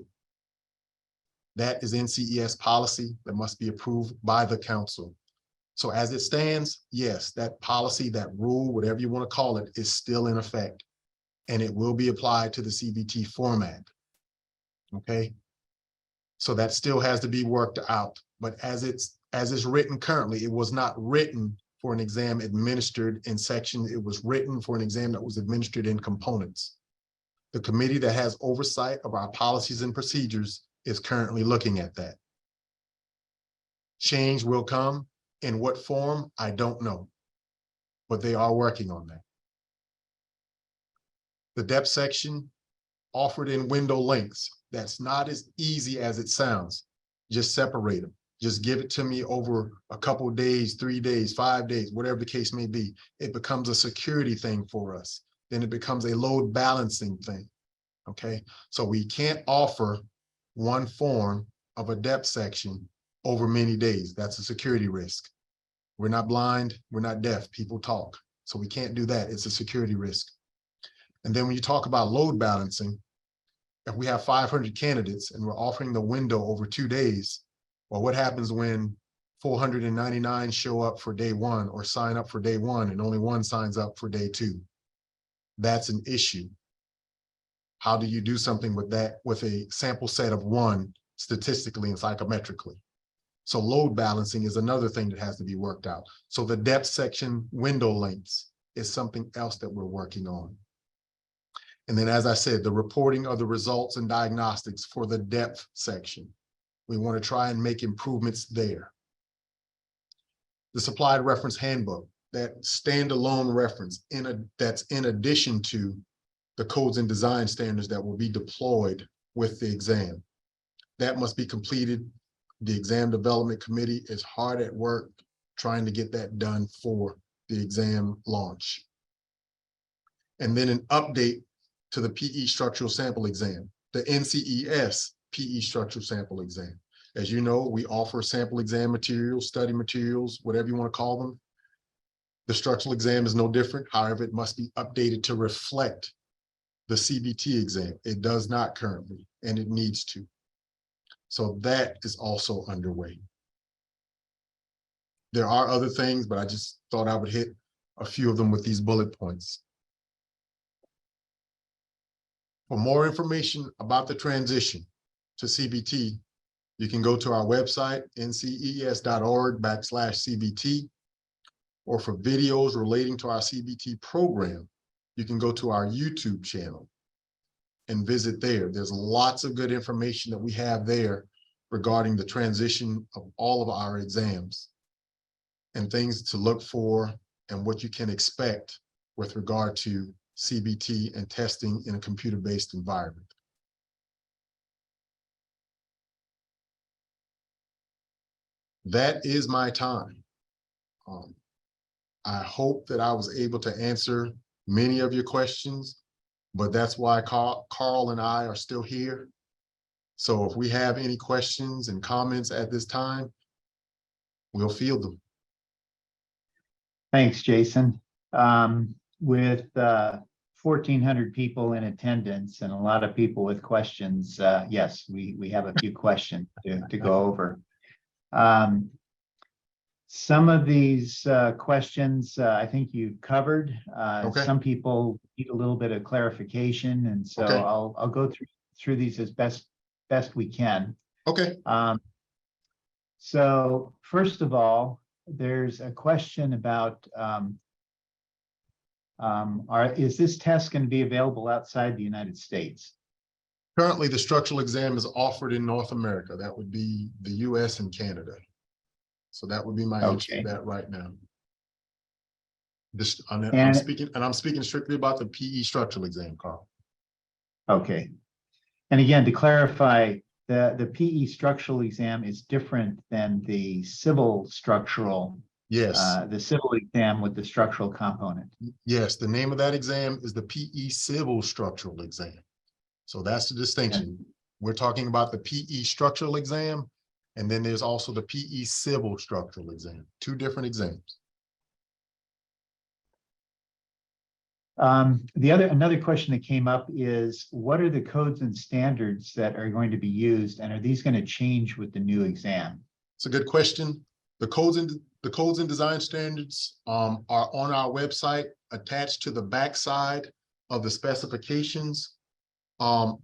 That is NCES policy that must be approved by the council. So as it stands, yes, that policy, that rule, whatever you want to call it, is still in effect. And it will be applied to the CBT format. Okay. So that still has to be worked out. But as it's written currently, it was not written for an exam administered in sections. It was written for an exam that was administered in components. The committee that has oversight of our policies and procedures is currently looking at that. Change will come. In what form, I don't know, but they are working on that. The depth section offered in window lengths, that's not as easy as it sounds. Just separate them. Just give it to me over a couple of days, 3 days, 5 days, whatever the case may be. It becomes a security thing for us. Then it becomes a load balancing thing, okay? So we can't offer one form of a depth section over many days. That's a security risk. We're not blind, we're not deaf, people talk. So we can't do that, it's a security risk. And then when you talk about load balancing, if we have 500 candidates and we're offering the window over 2 days, well, what happens when 499 show up for day one or sign up for day one and only one signs up for day two? That's an issue. How do you do something with that, with a sample set of one statistically and psychometrically? So load balancing is another thing that has to be worked out. So the depth section window lengths is something else that we're working on. And then, as I said, the reporting of the results and diagnostics for the depth section. We want to try and make improvements there. The supplied reference handbook, that standalone reference that's in addition to the codes and design standards that will be deployed with the exam. That must be completed. The exam development committee is hard at work trying to get that done for the exam launch. And then an update to the PE structural sample exam, the NCES PE structural sample exam. As you know, we offer sample exam materials, study materials, whatever you want to call them. The structural exam is no different. However, it must be updated to reflect the CBT exam. It does not currently, and it needs to. So that is also underway. There are other things, but I just thought I would hit a few of them with these bullet points. For more information about the transition to CBT, you can go to our website, nces.org/CBT, or for videos relating to our CBT program, you can go to our YouTube channel and visit there. There's lots of good information that we have there regarding the transition of all of our exams and things to look for and what you can expect with regard to CBT and testing in a computer-based environment. That is my time. I hope that I was able to answer many of your questions, but that's why Carl and I are still here. So if we have any questions and comments at this time, we'll field them. Thanks, Jason. With 1,400 people in attendance and a lot of people with questions, yes, we have a few questions to go over. Some of these questions I think you covered. Okay. Some people need a little bit of clarification, and so Okay. I'll go through these as best we can. Okay. So first of all, there's a question about is this test going to be available outside the United States? Currently, the structural exam is offered in North America. That would be the US and Canada. So that would be my answer to that right now. I'm speaking strictly about the PE structural exam, Carl. Okay. And again, to clarify, the PE structural exam is different than the civil structural. Yes. The civil exam with the structural component. Yes, the name of that exam is the PE civil structural exam. So that's the distinction. Yeah. We're talking about the PE structural exam, and then there's also the PE civil structural exam, two different exams. Another question that came up is, what are the codes and standards that are going to be used, and are these going to change with the new exam? It's a good question. The codes and design standards are on our website, attached to the backside of the specifications.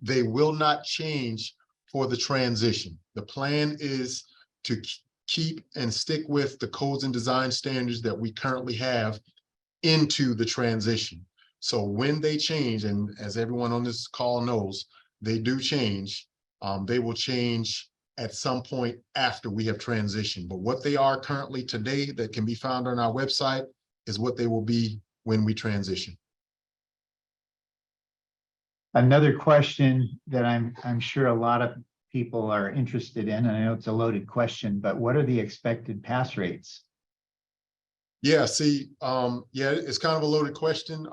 They will not change for the transition. The plan is to keep and stick with the codes and design standards that we currently have into the transition. So when they change, and as everyone on this call knows, they do change, they will change at some point after we have transitioned. But what they are currently today that can be found on our website is what they will be when we transition. Another question that I'm sure a lot of people are interested in, and I know it's a loaded question, but what are the expected pass rates? Yeah, see, yeah, it's kind of a loaded question.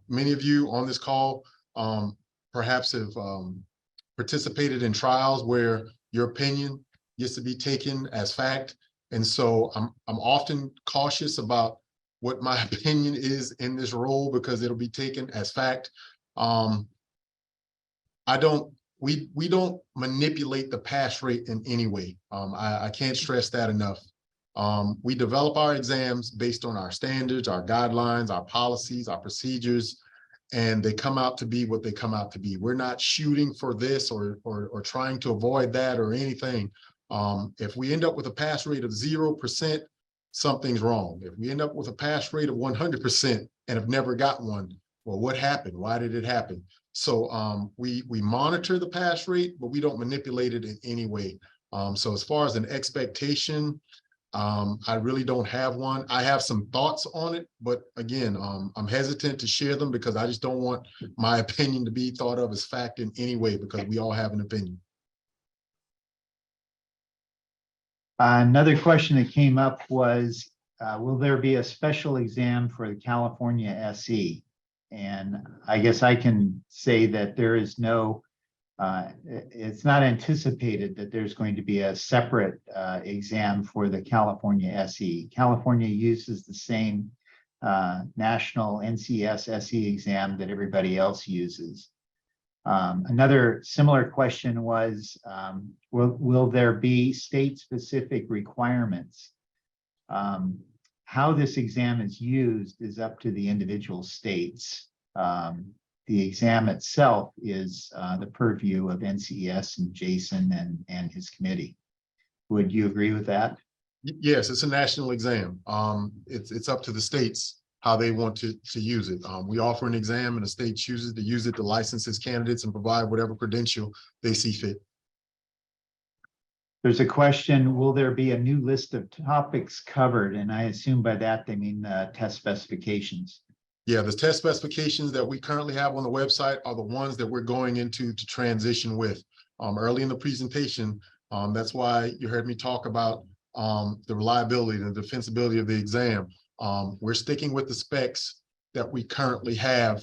Many of you on this call perhaps have participated in trials where your opinion gets to be taken as fact. And so I'm often cautious about what my opinion is in this role because it'll be taken as fact. We don't manipulate the pass rate in any way. I can't stress that enough. We develop our exams based on our standards, our guidelines, our policies, our procedures, and they come out to be what they come out to be. We're not shooting for this or trying to avoid that or anything. If we end up with a pass rate of 0%, something's wrong. If we end up with a pass rate of 100% and have never got one, well, what happened? Why did it happen? So we monitor the pass rate, but we don't manipulate it in any way. So as far as an expectation, I really don't have one. I have some thoughts on it, but again, I'm hesitant to share them because I just don't want my opinion to be thought of as fact in any way because we all have an opinion. Another question that came up was, will there be a special exam for the California SE? And I guess I can say that there is no, it's not anticipated that there's going to be a separate exam for the California SE. California uses the same national NCES SE exam that everybody else uses. Another similar question was, will there be state-specific requirements? How this exam is used is up to the individual states. The exam itself is the purview of NCES and Jason and his committee. Would you agree with that? Yes, it's a national exam. It's up to the states how they want to use it. We offer an exam and the state chooses to use it to license its candidates and provide whatever credential they see fit. There's a question, will there be a new list of topics covered? And I assume by that they mean test specifications. Yeah, the test specifications that we currently have on the website are the ones that we're going into to transition with. Early in the presentation, that's why you heard me talk about the reliability and the defensibility of the exam. We're sticking with the specs that we currently have.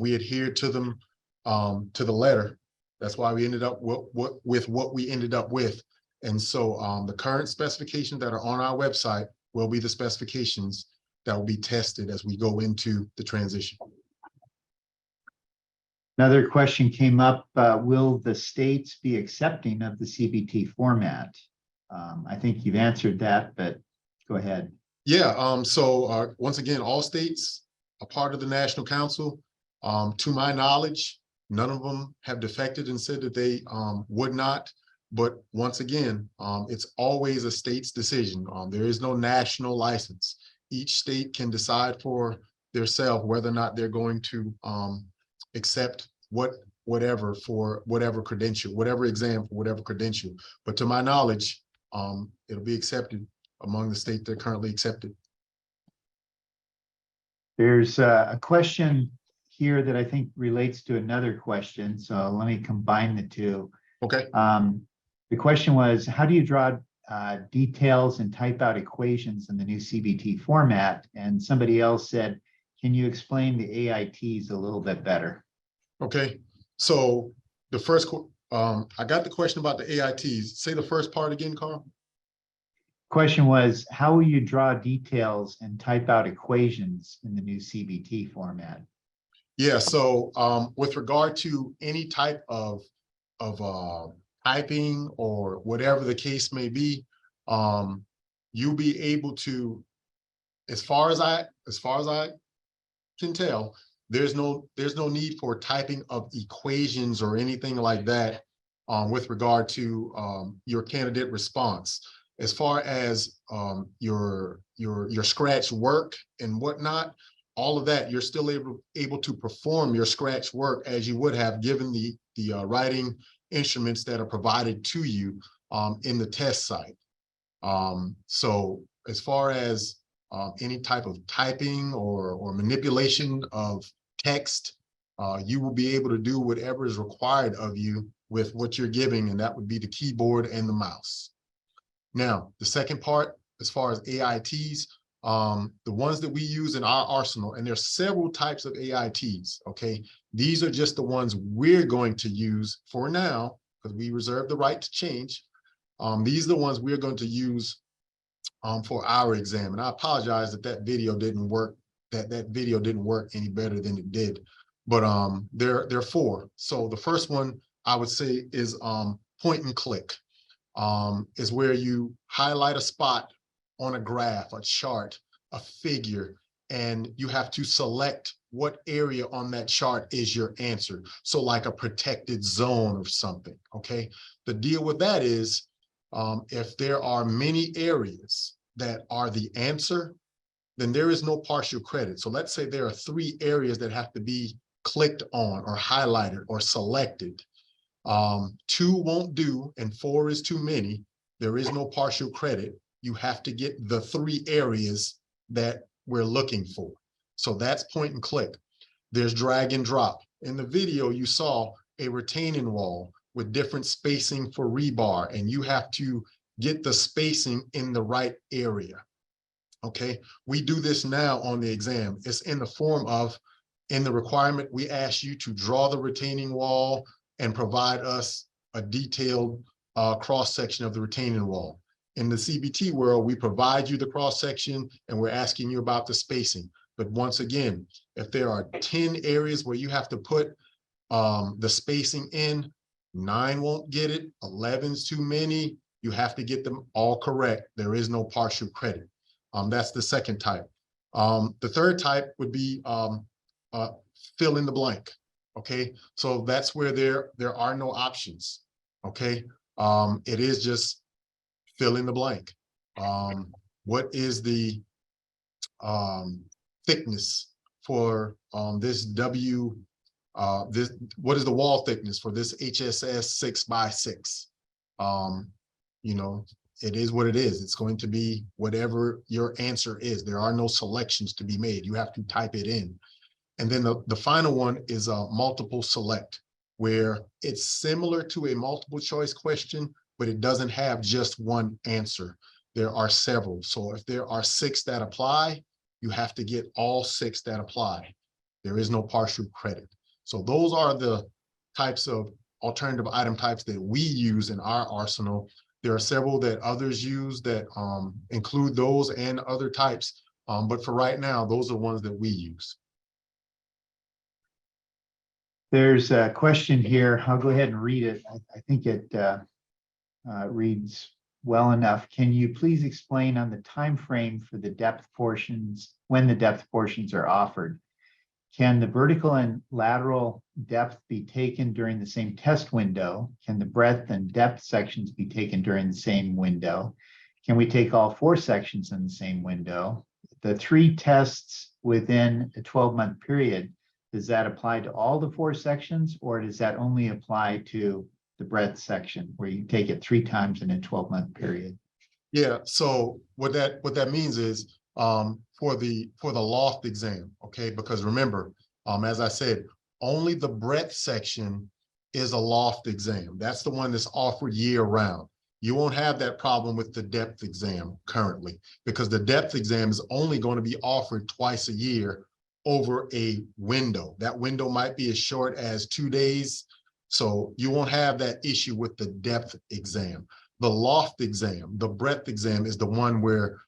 We adhere to them to the letter. That's why we ended up with what we ended up with. And so the current specifications that are on our website will be the specifications that will be tested as we go into the transition. Another question came up, will the states be accepting of the CBT format? I think you've answered that, but go ahead. Yeah, so once again, all states are part of the National Council. To my knowledge, none of them have defected and said that they would not. But once again, it's always a state's decision. There is no national license. Each state can decide for themselves whether or not they're going to accept whatever for whatever credential, whatever exam for whatever credential. But to my knowledge, it'll be accepted among the states that are currently accepted. There's a question here that I think relates to another question. So let me combine the two. Okay. The question was, how do you draw details and type out equations in the new CBT format? And somebody else said, can you explain the AITs a little bit better? Okay, so the first, I got the question about the AITs. Say the first part again, Carl. Question was, how will you draw details and type out equations in the new CBT format? Yeah, so with regard to any type of typing or whatever the case may be, you'll be able to, as far as I can tell, there's no need for typing of equations or anything like that with regard to your candidate response. As far as your scratch work and whatnot, all of that, you're still able to perform your scratch work as you would have given the writing instruments that are provided to you in the test site. So as far as any type of typing or manipulation of text, you will be able to do whatever is required of you with what you're giving, and that would be the keyboard and the mouse. Now, the second part, as far as AITs, the ones that we use in our arsenal, and there's several types of AITs, okay? These are just the ones we're going to use for now, because we reserve the right to change. These are the ones we're going to use for our exam. And I apologize that that video didn't work, that video didn't work any better than it did. But there are four. So the first one I would say is point and click. Is where you highlight a spot on a graph, a chart, a figure, and you have to select what area on that chart is your answer. So like a protected zone or something, okay? The deal with that is if there are many areas that are the answer, then there is no partial credit. So let's say there are 3 areas that have to be clicked on or highlighted or selected. 2 won't do and 4 is too many. There is no partial credit. You have to get the 3 areas that we're looking for. So that's point and click. There's drag and drop. In the video, you saw a retaining wall with different spacing for rebar, and you have to get the spacing in the right area. Okay, we do this now on the exam. It's in the form of, in the requirement, we ask you to draw the retaining wall and provide us a detailed cross-section of the retaining wall. In the CBT world, we provide you the cross-section and we're asking you about the spacing. But once again, if there are 10 areas where you have to put the spacing in, 9 won't get it, 11's too many, you have to get them all correct. There is no partial credit. That's the second type. The third type would be fill in the blank. Okay, so that's where there are no options. Okay, it is just fill in the blank. What is the thickness for this what is the wall thickness for this HSS 6x6? You know, it is what it is. It's going to be whatever your answer is. There are no selections to be made. You have to type it in. And then the final one is a multiple select, where it's similar to a multiple choice question, but it doesn't have just one answer. There are several. So if there are 6 that apply, you have to get all 6 that apply. There is no partial credit. So those are the types of alternative item types that we use in our arsenal. There are several that others use that include those and other types. But for right now, those are ones that we use. There's a question here. I'll go ahead and read it. I think it reads well enough. Can you please explain on the time frame for the depth portions, when the depth portions are offered? Can the vertical and lateral depth be taken during the same test window? Can the breadth and depth sections be taken during the same window? Can we take all 4 sections in the same window? The 3 tests within a 12-month period, does that apply to all the 4 sections, or does that only apply to the breadth section where you take it 3 times in a 12-month period? Yeah, so what that means is for the loft exam, okay, because remember, as I said, only the breadth section is a loft exam. That's the one that's offered year round. You won't have that problem with the depth exam currently, because the depth exam is only going to be offered twice a year over a window. That window might be as short as 2 days. So you won't have that issue with the depth exam. The loft exam, the breadth exam, is the one where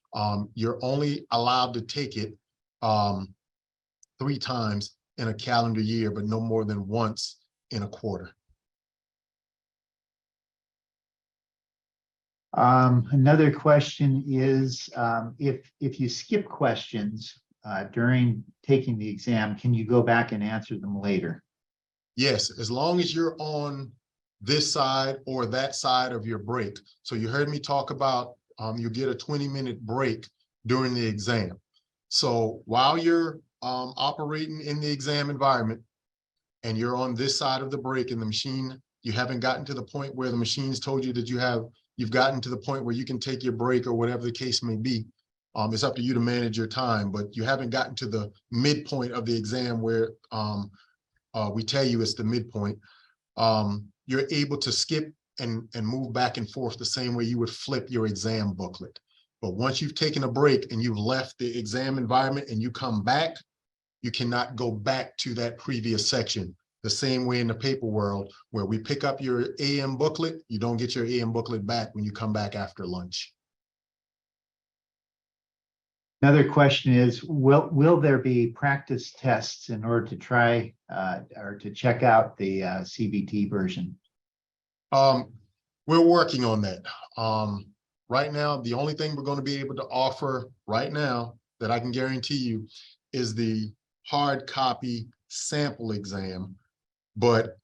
you're only allowed to take it 3 times in a calendar year, but no more than once in a quarter. Another question is, if you skip questions during taking the exam, can you go back and answer them later? Yes, as long as you're on this side or that side of your break. So you heard me talk about you get a 20-minute break during the exam. So while you're operating in the exam environment and you're on this side of the break in the machine, you haven't gotten to the point where the machine's told you that you've gotten to the point where you can take your break or whatever the case may be. It's up to you to manage your time, but you haven't gotten to the midpoint of the exam where we tell you it's the midpoint. You're able to skip and move back and forth the same way you would flip your exam booklet. But once you've taken a break and you've left the exam environment and you come back, you cannot go back to that previous section. The same way in the paper world, where we pick up your AM booklet, you don't get your AM booklet back when you come back after lunch. Another question is, will there be practice tests in order to try or to check out the CBT version? We're working on that. Right now, the only thing we're going to be able to offer right now that I can guarantee you is the hard copy sample exam. But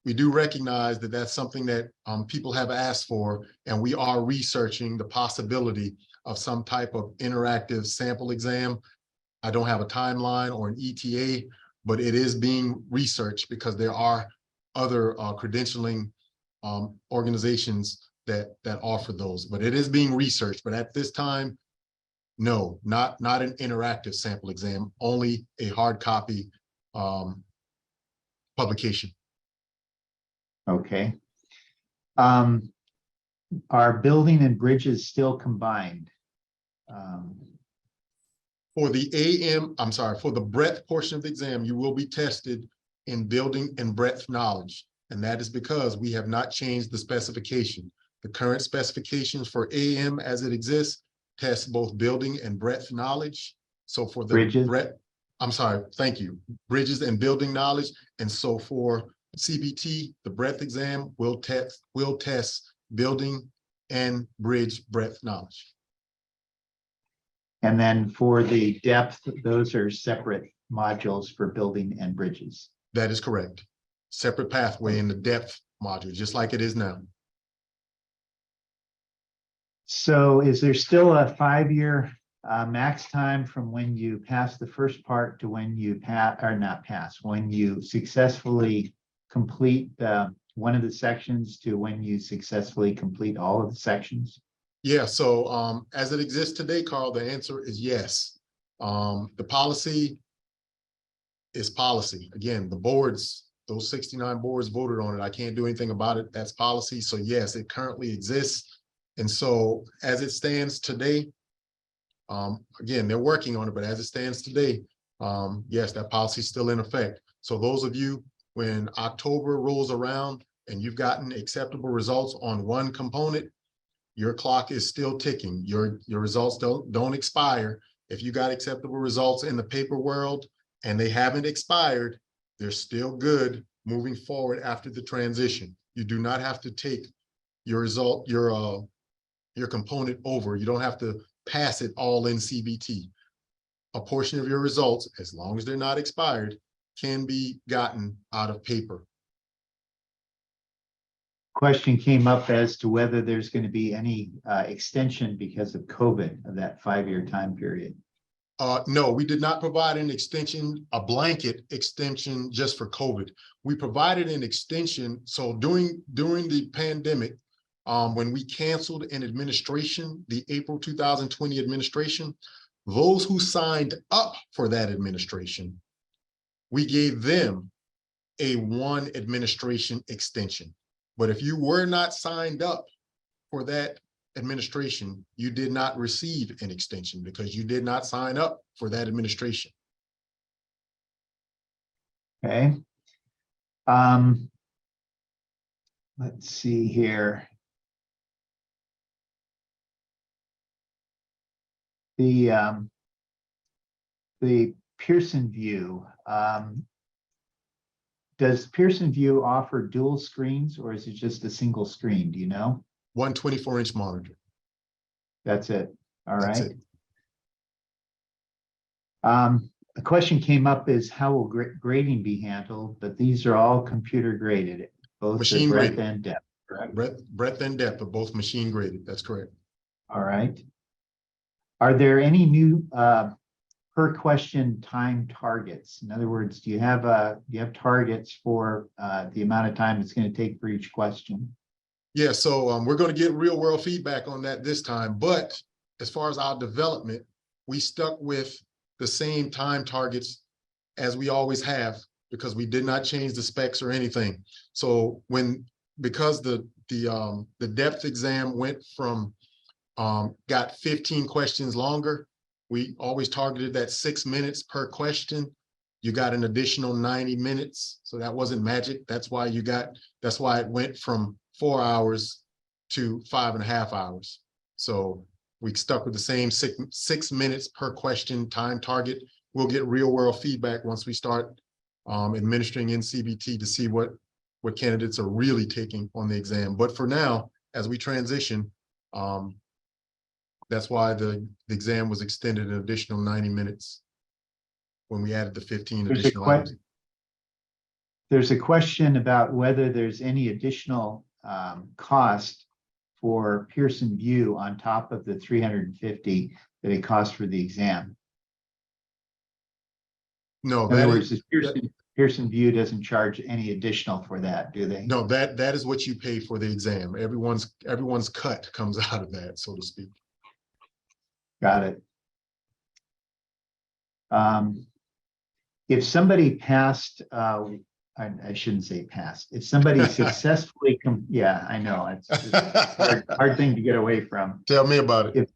we do recognize that that's something that people have asked for, and we are researching the possibility of some type of interactive sample exam. I don't have a timeline or an ETA, but it is being researched because there are other credentialing organizations that offer those, but it is being researched. But at this time, no, not an interactive sample exam, only a hard copy publication. Okay. Are building and bridges still combined? For the breadth portion of the exam, you will be tested in building and breadth knowledge. And that is because we have not changed the specification. The current specifications for AM as it exists test both building and breadth knowledge. So for the Bridges? Thank you. Bridges and building knowledge. And so for CBT, the breadth exam will test building and bridge breadth knowledge. And then for the depth, those are separate modules for building and bridges. That is correct. Separate pathway in the depth module, just like it is now. So is there still a 5-year max time from when you pass the first part to when you when you successfully complete one of the sections to when you successfully complete all of the sections? Yeah, so as it exists today, Carl, the answer is yes. The policy is policy. Again, the boards, those 69 boards voted on it. I can't do anything about it. That's policy. So yes, it currently exists. And so as it stands today, again, they're working on it, but as it stands today, yes, that policy is still in effect. So those of you, when October rolls around and you've gotten acceptable results on one component, your clock is still ticking. Your results don't expire. If you got acceptable results in the paper world and they haven't expired, they're still good moving forward after the transition. You do not have to take your result, your component over. You don't have to pass it all in CBT. A portion of your results, as long as they're not expired, can be gotten out of paper. Question came up as to whether there's going to be any extension because of COVID of that 5-year time period. No, we did not provide an extension, a blanket extension just for COVID. We provided an extension. So during the pandemic, when we canceled an administration, the April 2020 administration, those who signed up for that administration, we gave them a 1 administration extension. But if you were not signed up for that administration, you did not receive an extension because you did not sign up for that administration. Okay. Let's see here. The Pearson VUE, does Pearson VUE offer dual screens or is it just a single screen? Do you know? One 24-inch monitor. That's it. All That's right. it. A question came up is how will grading be handled? But these are all computer graded, both the Machine breadth graded. and depth, correct? Breadth and depth are both machine graded. That's correct. All right. Are there any new per question time targets? In other words, do you have targets for the amount of time it's going to take for each question? Yeah, so we're going to get real world feedback on that this time. But as far as our development, we stuck with the same time targets as we always have because we did not change the specs or anything. So because the depth exam went from got 15 questions longer, we always targeted that 6 minutes per question. You got an additional 90 minutes. So that wasn't magic. That's why it went from 4 hours to 5.5 hours. So we stuck with the same six minutes per question time target. We'll get real world feedback once we start administering in CBT to see what candidates are really taking on the exam. But for now, as we transition, that's why the exam was extended an additional 90 minutes when we added the 15 additional items. There's a question about whether there's any additional cost for Pearson VUE on top of the $350 that it costs for the exam. No, in other words, Pearson VUE doesn't charge any additional for that, do they? No, that is what you pay for the exam. Everyone's cut comes out of that, so to speak. Got it. If somebody passed, I shouldn't say passed. If somebody successfully, yeah, I know it's a hard thing to get away from. Tell me about it.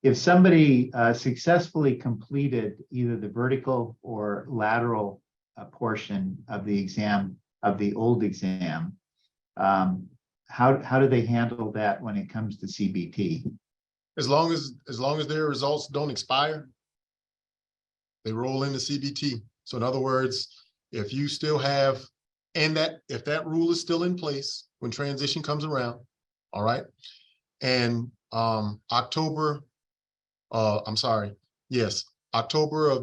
If somebody successfully completed either the vertical or lateral portion of the exam, of the old exam, how do they handle that when it comes to CBT? As long as their results don't expire, they roll into CBT. So in other words, if you still have, if that rule is still in place when transition comes around, all right, and October of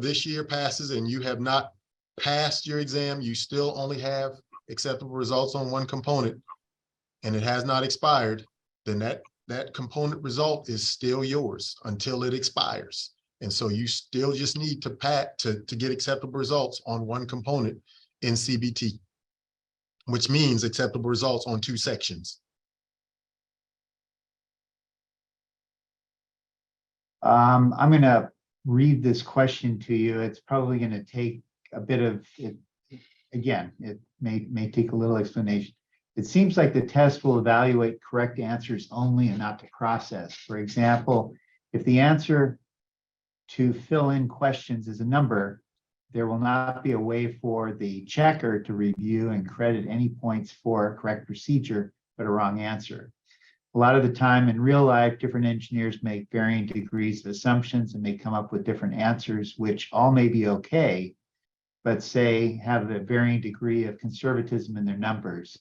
this year passes and you have not passed your exam, you still only have acceptable results on one component and it has not expired, then that component result is still yours until it expires. And so you still just need to get acceptable results on one component in CBT, which means acceptable results on 2 sections. I'm going to read this question to you. It's probably going to take a bit of it. Again, it may take a little explanation. It seems like the test will evaluate correct answers only and not the process. For example, if the answer to fill in questions is a number, there will not be a way for the checker to review and credit any points for correct procedure, but a wrong answer. A lot of the time in real life, different engineers make varying degrees of assumptions and may come up with different answers, which all may be okay, but say have a varying degree of conservatism in their numbers.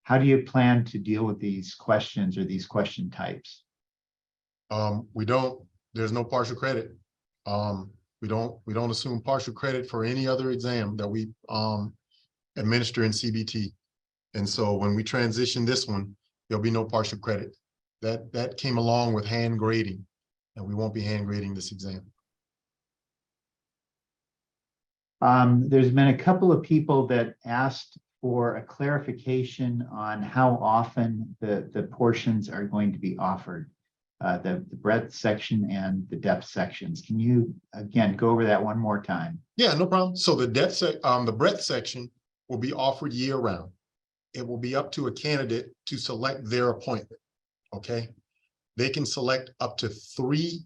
How do you plan to deal with these questions or these question types? There's no partial credit. We don't assume partial credit for any other exam that we administer in CBT. And so when we transition this one, there'll be no partial credit. That came along with hand grading, and we won't be hand grading this exam. There's been a couple of people that asked for a clarification on how often the portions are going to be offered, the breadth section and the depth sections. Can you, again, go over that one more time? Yeah, no problem. So the breadth section will be offered year round. It will be up to a candidate to select their appointment, okay? They can select up to 3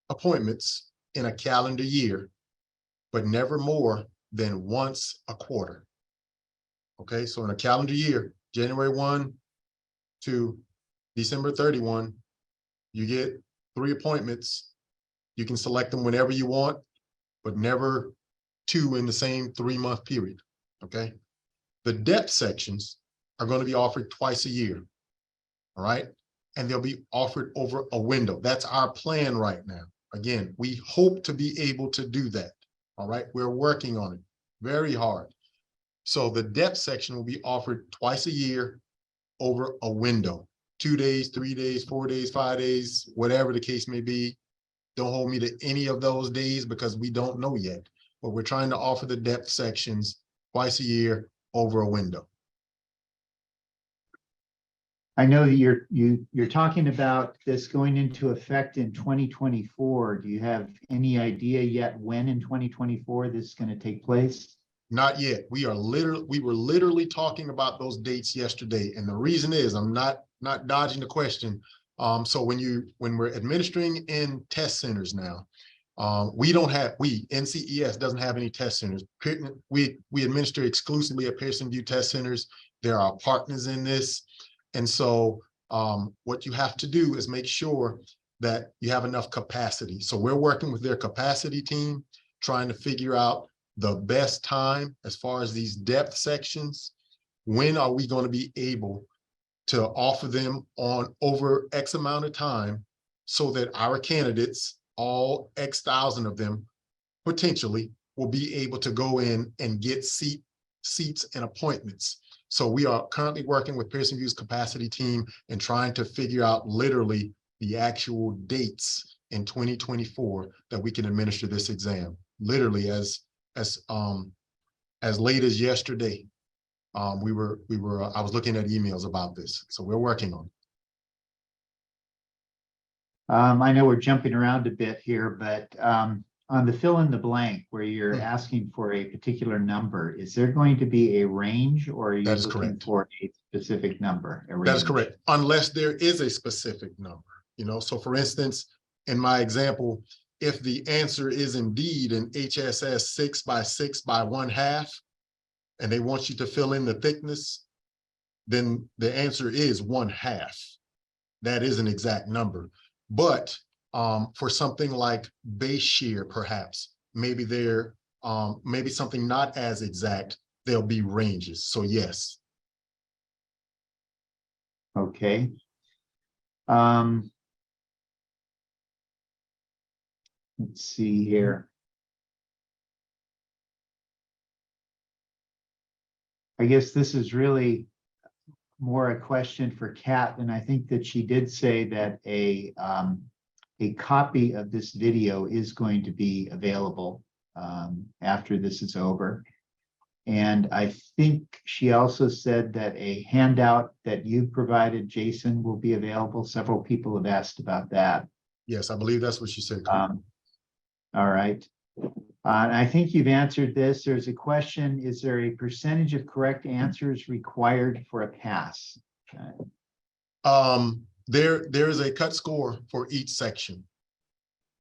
appointments in a calendar year, but never more than once a quarter. Okay, so in a calendar year, January 1 to December 31, You get 3 appointments. You can select them whenever you want, but never 2 in the same 3-month period, okay? The depth sections are going to be offered twice a year, all right? And they'll be offered over a window. That's our plan right now. Again, we hope to be able to do that, all right? We're working on it very hard. So the depth section will be offered twice a year over a window, 2 days, 3 days, 4 days, 5 days, whatever the case may be. Don't hold me to any of those days because we don't know yet, but we're trying to offer the depth sections twice a year over a window. I know that you're talking about this going into effect in 2024. Do you have any idea yet when in 2024 this is going to take place? Not yet. We were literally talking about those dates yesterday. And the reason is I'm not dodging the question. So when we're administering in test centers now, NCES doesn't have any test centers. We administer exclusively at Pearson VUE test centers. There are partners in this. And so what you have to do is make sure that you have enough capacity. So we're working with their capacity team, trying to figure out the best time as far as these depth sections. When are we going to be able to offer them on over X amount of time so that our candidates, all X thousand of them, potentially will be able to go in and get seats and appointments. So we are currently working with Pearson VUE's capacity team and trying to figure out literally the actual dates in 2024 that we can administer this exam. Literally as late as yesterday, I was looking at emails about this. So we're working on it. I know we're jumping around a bit here, but on the fill in the blank where you're asking for a particular number, is there going to be a range or are you looking for a specific number? That is correct, unless there is a specific number, So for instance, in my example, if the answer is indeed an HSS 6 by 6 by 1/2, and they want you to fill in the thickness, then the answer is 1/2. That is an exact number. But for something like base shear, perhaps, maybe maybe something not as exact, there'll be ranges. So yes. Okay. Let's see here. I guess this is really more a question for Kat, and I think that she did say that a copy of this video is going to be available after this is over. And I think she also said that a handout that you provided, Jason, will be available. Several people have asked about that. Yes, I believe that's what she said. All right. And I think you've answered this. There's a question, is there a percentage of correct answers required for a pass? There is a cut score for each section.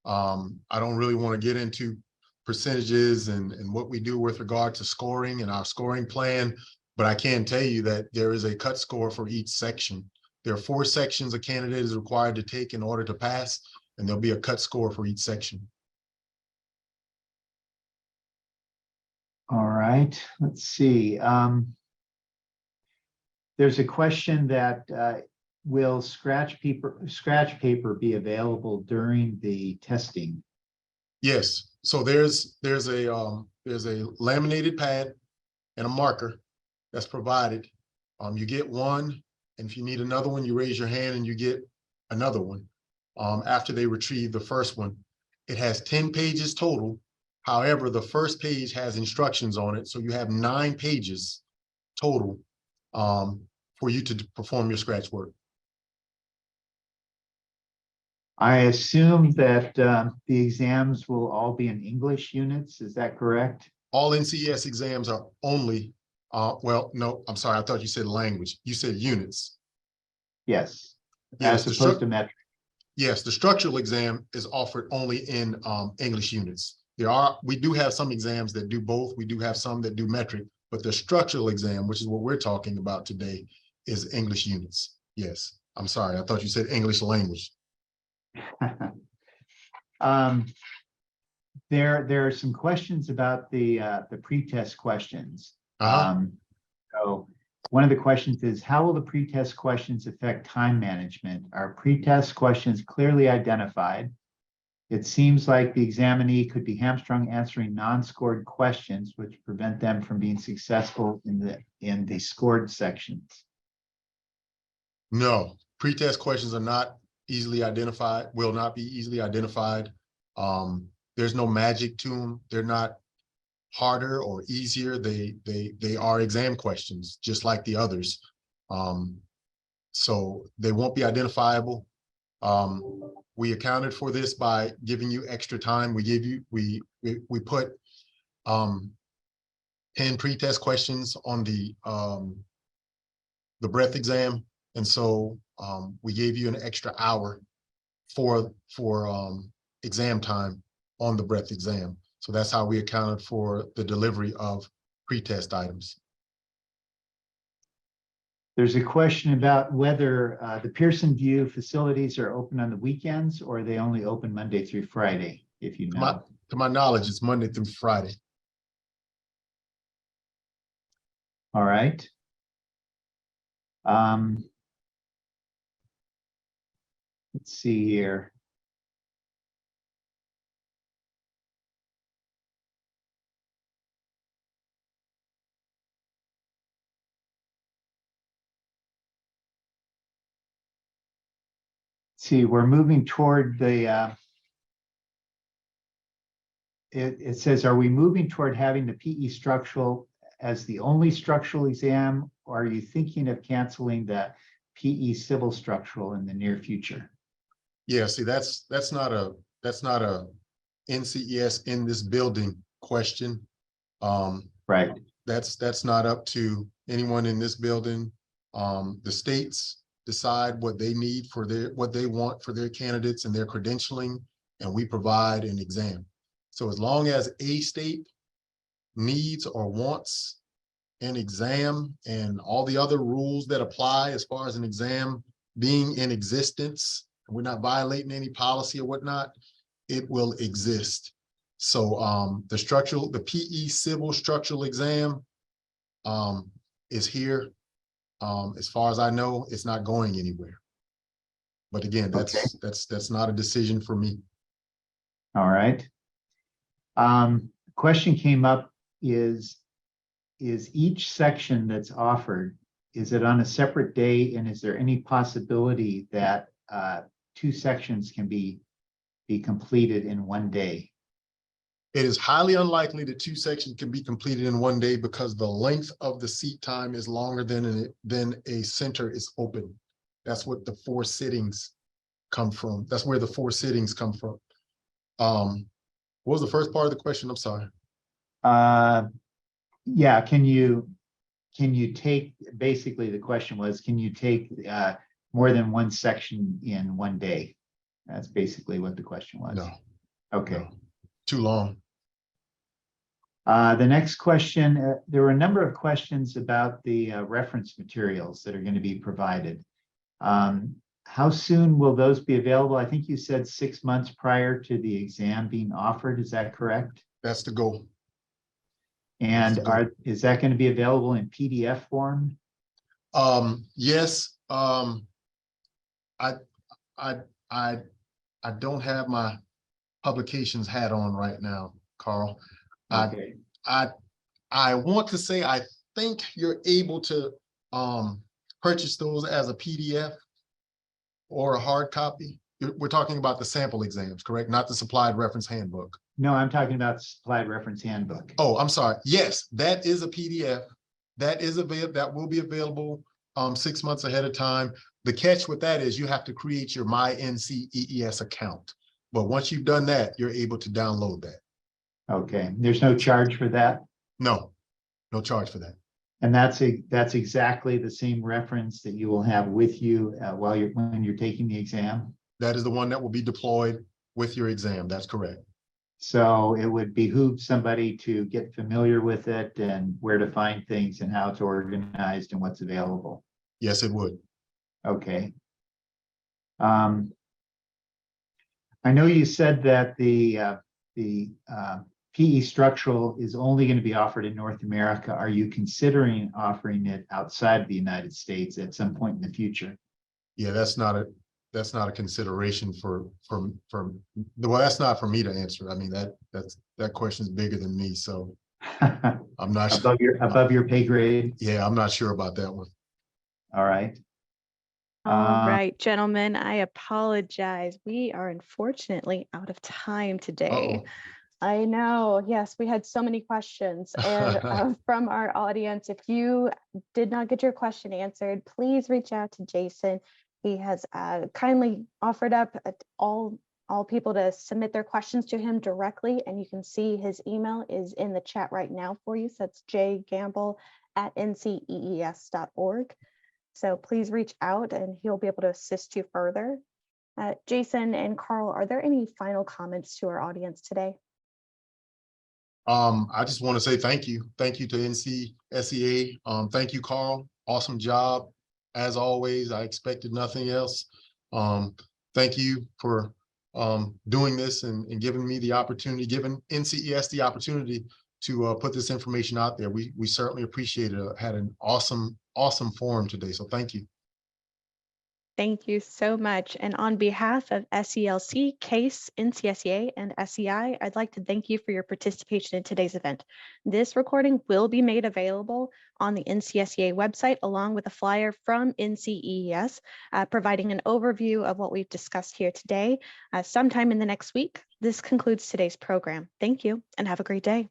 I don't really want to get into percentages and what we do with regard to scoring and our scoring plan, but I can tell you that there is a cut score for each section. There are 4 sections a candidate is required to take in order to pass, and there'll be a cut score for each section. All right, let's see. There's a question that will scratch paper be available during the testing? Yes. So there's a laminated pad and a marker that's provided. You get one, and if you need another one, you raise your hand and you get another one. After they retrieve the first one, it has 10 pages total. However, the first page has instructions on it, so you have 9 pages total for you to perform your scratch work. I assume that the exams will all be in English units. Is that correct? All NCES exams are only, well, no, I'm sorry. I thought you said language. You said units. Yes, yes, as opposed to metric. Yes, the structural exam is offered only in English units. We do have some exams that do both. We do have some that do metric, but the structural exam, which is what we're talking about today, is English units. Yes, I'm sorry. I thought you said English language. There are some questions about the pretest questions. So one of the questions is, how will the pretest questions affect time management? Are pretest questions clearly identified? It seems like the examinee could be hamstrung answering non-scored questions, which prevent them from being successful in the scored sections. No, pretest questions are not easily identified, will not be easily identified. There's no magic to them. They're not harder or easier. They are exam questions, just like the others. So they won't be identifiable. We accounted for this by giving you extra time. We put 10 pretest questions on the breath exam. And so we gave you an extra hour for exam time on the breath exam. So that's how we accounted for the delivery of pretest items. There's a question about whether the Pearson View facilities are open on the weekends, or are they only open Monday through Friday, if you know. To my knowledge, it's Monday through Friday. All right. Let's see here. See, we're moving toward the, it says, are we moving toward having the PE structural as the only structural exam, or are you thinking of canceling the PE civil structural in the near future? Yeah, see, that's not a NCES in this building question. Right. That's not up to anyone in this building. The states decide what they need for what they want for their candidates and their credentialing, and we provide an exam. So as long as a state needs or wants an exam and all the other rules that apply as far as an exam being in existence, we're not violating any policy or whatnot, it will exist. So the PE civil structural exam is here. As far as I know, it's not going anywhere. But again, that's not a decision for me. All right. Question came up is each section that's offered, is it on a separate day, and is there any possibility that two sections can be completed in one day? It is highly unlikely that two sections can be completed in one day because the length of the seat time is longer than a center is open. That's what the 4 sittings come from. That's where the 4 sittings come from. What was the first part of the question? I'm sorry. Yeah, can you take, basically the question was, can you take more than one section in one day? That's basically what the question was. No. Okay. No. Too long. The next question, there were a number of questions about the reference materials that are going to be provided. How soon will those be available? I think you said 6 months prior to the exam being offered. Is that correct? That's the goal. And is that going to be available in PDF form? Yes. I don't have my publications hat on right now, Carl. Okay. I want to say I think you're able to purchase those as a PDF or a hard copy. We're talking about the sample exams, correct? Not the supplied reference handbook. No, I'm talking about supplied reference handbook. Oh, I'm sorry. Yes, that is a PDF. That is available. That will be available 6 months ahead of time. The catch with that is you have to create your My NCES account. But once you've done that, you're able to download that. Okay, there's no charge for that? No, no charge for that. And that's exactly the same reference that you will have with you when you're taking the exam? That is the one that will be deployed with your exam. That's correct. So it would behoove somebody to get familiar with it and where to find things and how it's organized and what's available. Yes, it would. Okay. I know you said that the PE structural is only going to be offered in North America. Are you considering offering it outside of the United States at some point in the future? Yeah, that's not a consideration for well, that's not for me to answer. I mean, that question is bigger than me, so I'm not above your pay grade. Yeah, I'm not sure about that one. All right. All right, gentlemen, I apologize. We are unfortunately out of time today. Uh-oh. I know. Yes, we had so many questions. And from our audience, if you did not get your question answered, please reach out to Jason. He has kindly offered up all people to submit their questions to him directly. And you can see his email is in the chat right now for you. So that's jgamble@ncees.org. So please reach out and he'll be able to assist you further. Jason and Carl, are there any final comments to our audience today? I just want to say thank you. Thank you to NCSEA. Thank you, Carl. Awesome job. As always, I expected nothing else. Thank you for doing this and giving me the opportunity, giving NCES the opportunity to put this information out there. We certainly appreciate it. Had an awesome forum today. So thank you. Thank you so much. And on behalf of SELC, CASE, NCSEA, and SEI, I'd like to thank you for your participation in today's event. This recording will be made available on the NCSEA website, along with a flyer from NCES, providing an overview of what we've discussed here today sometime in the next week. This concludes today's program. Thank you and have a great day.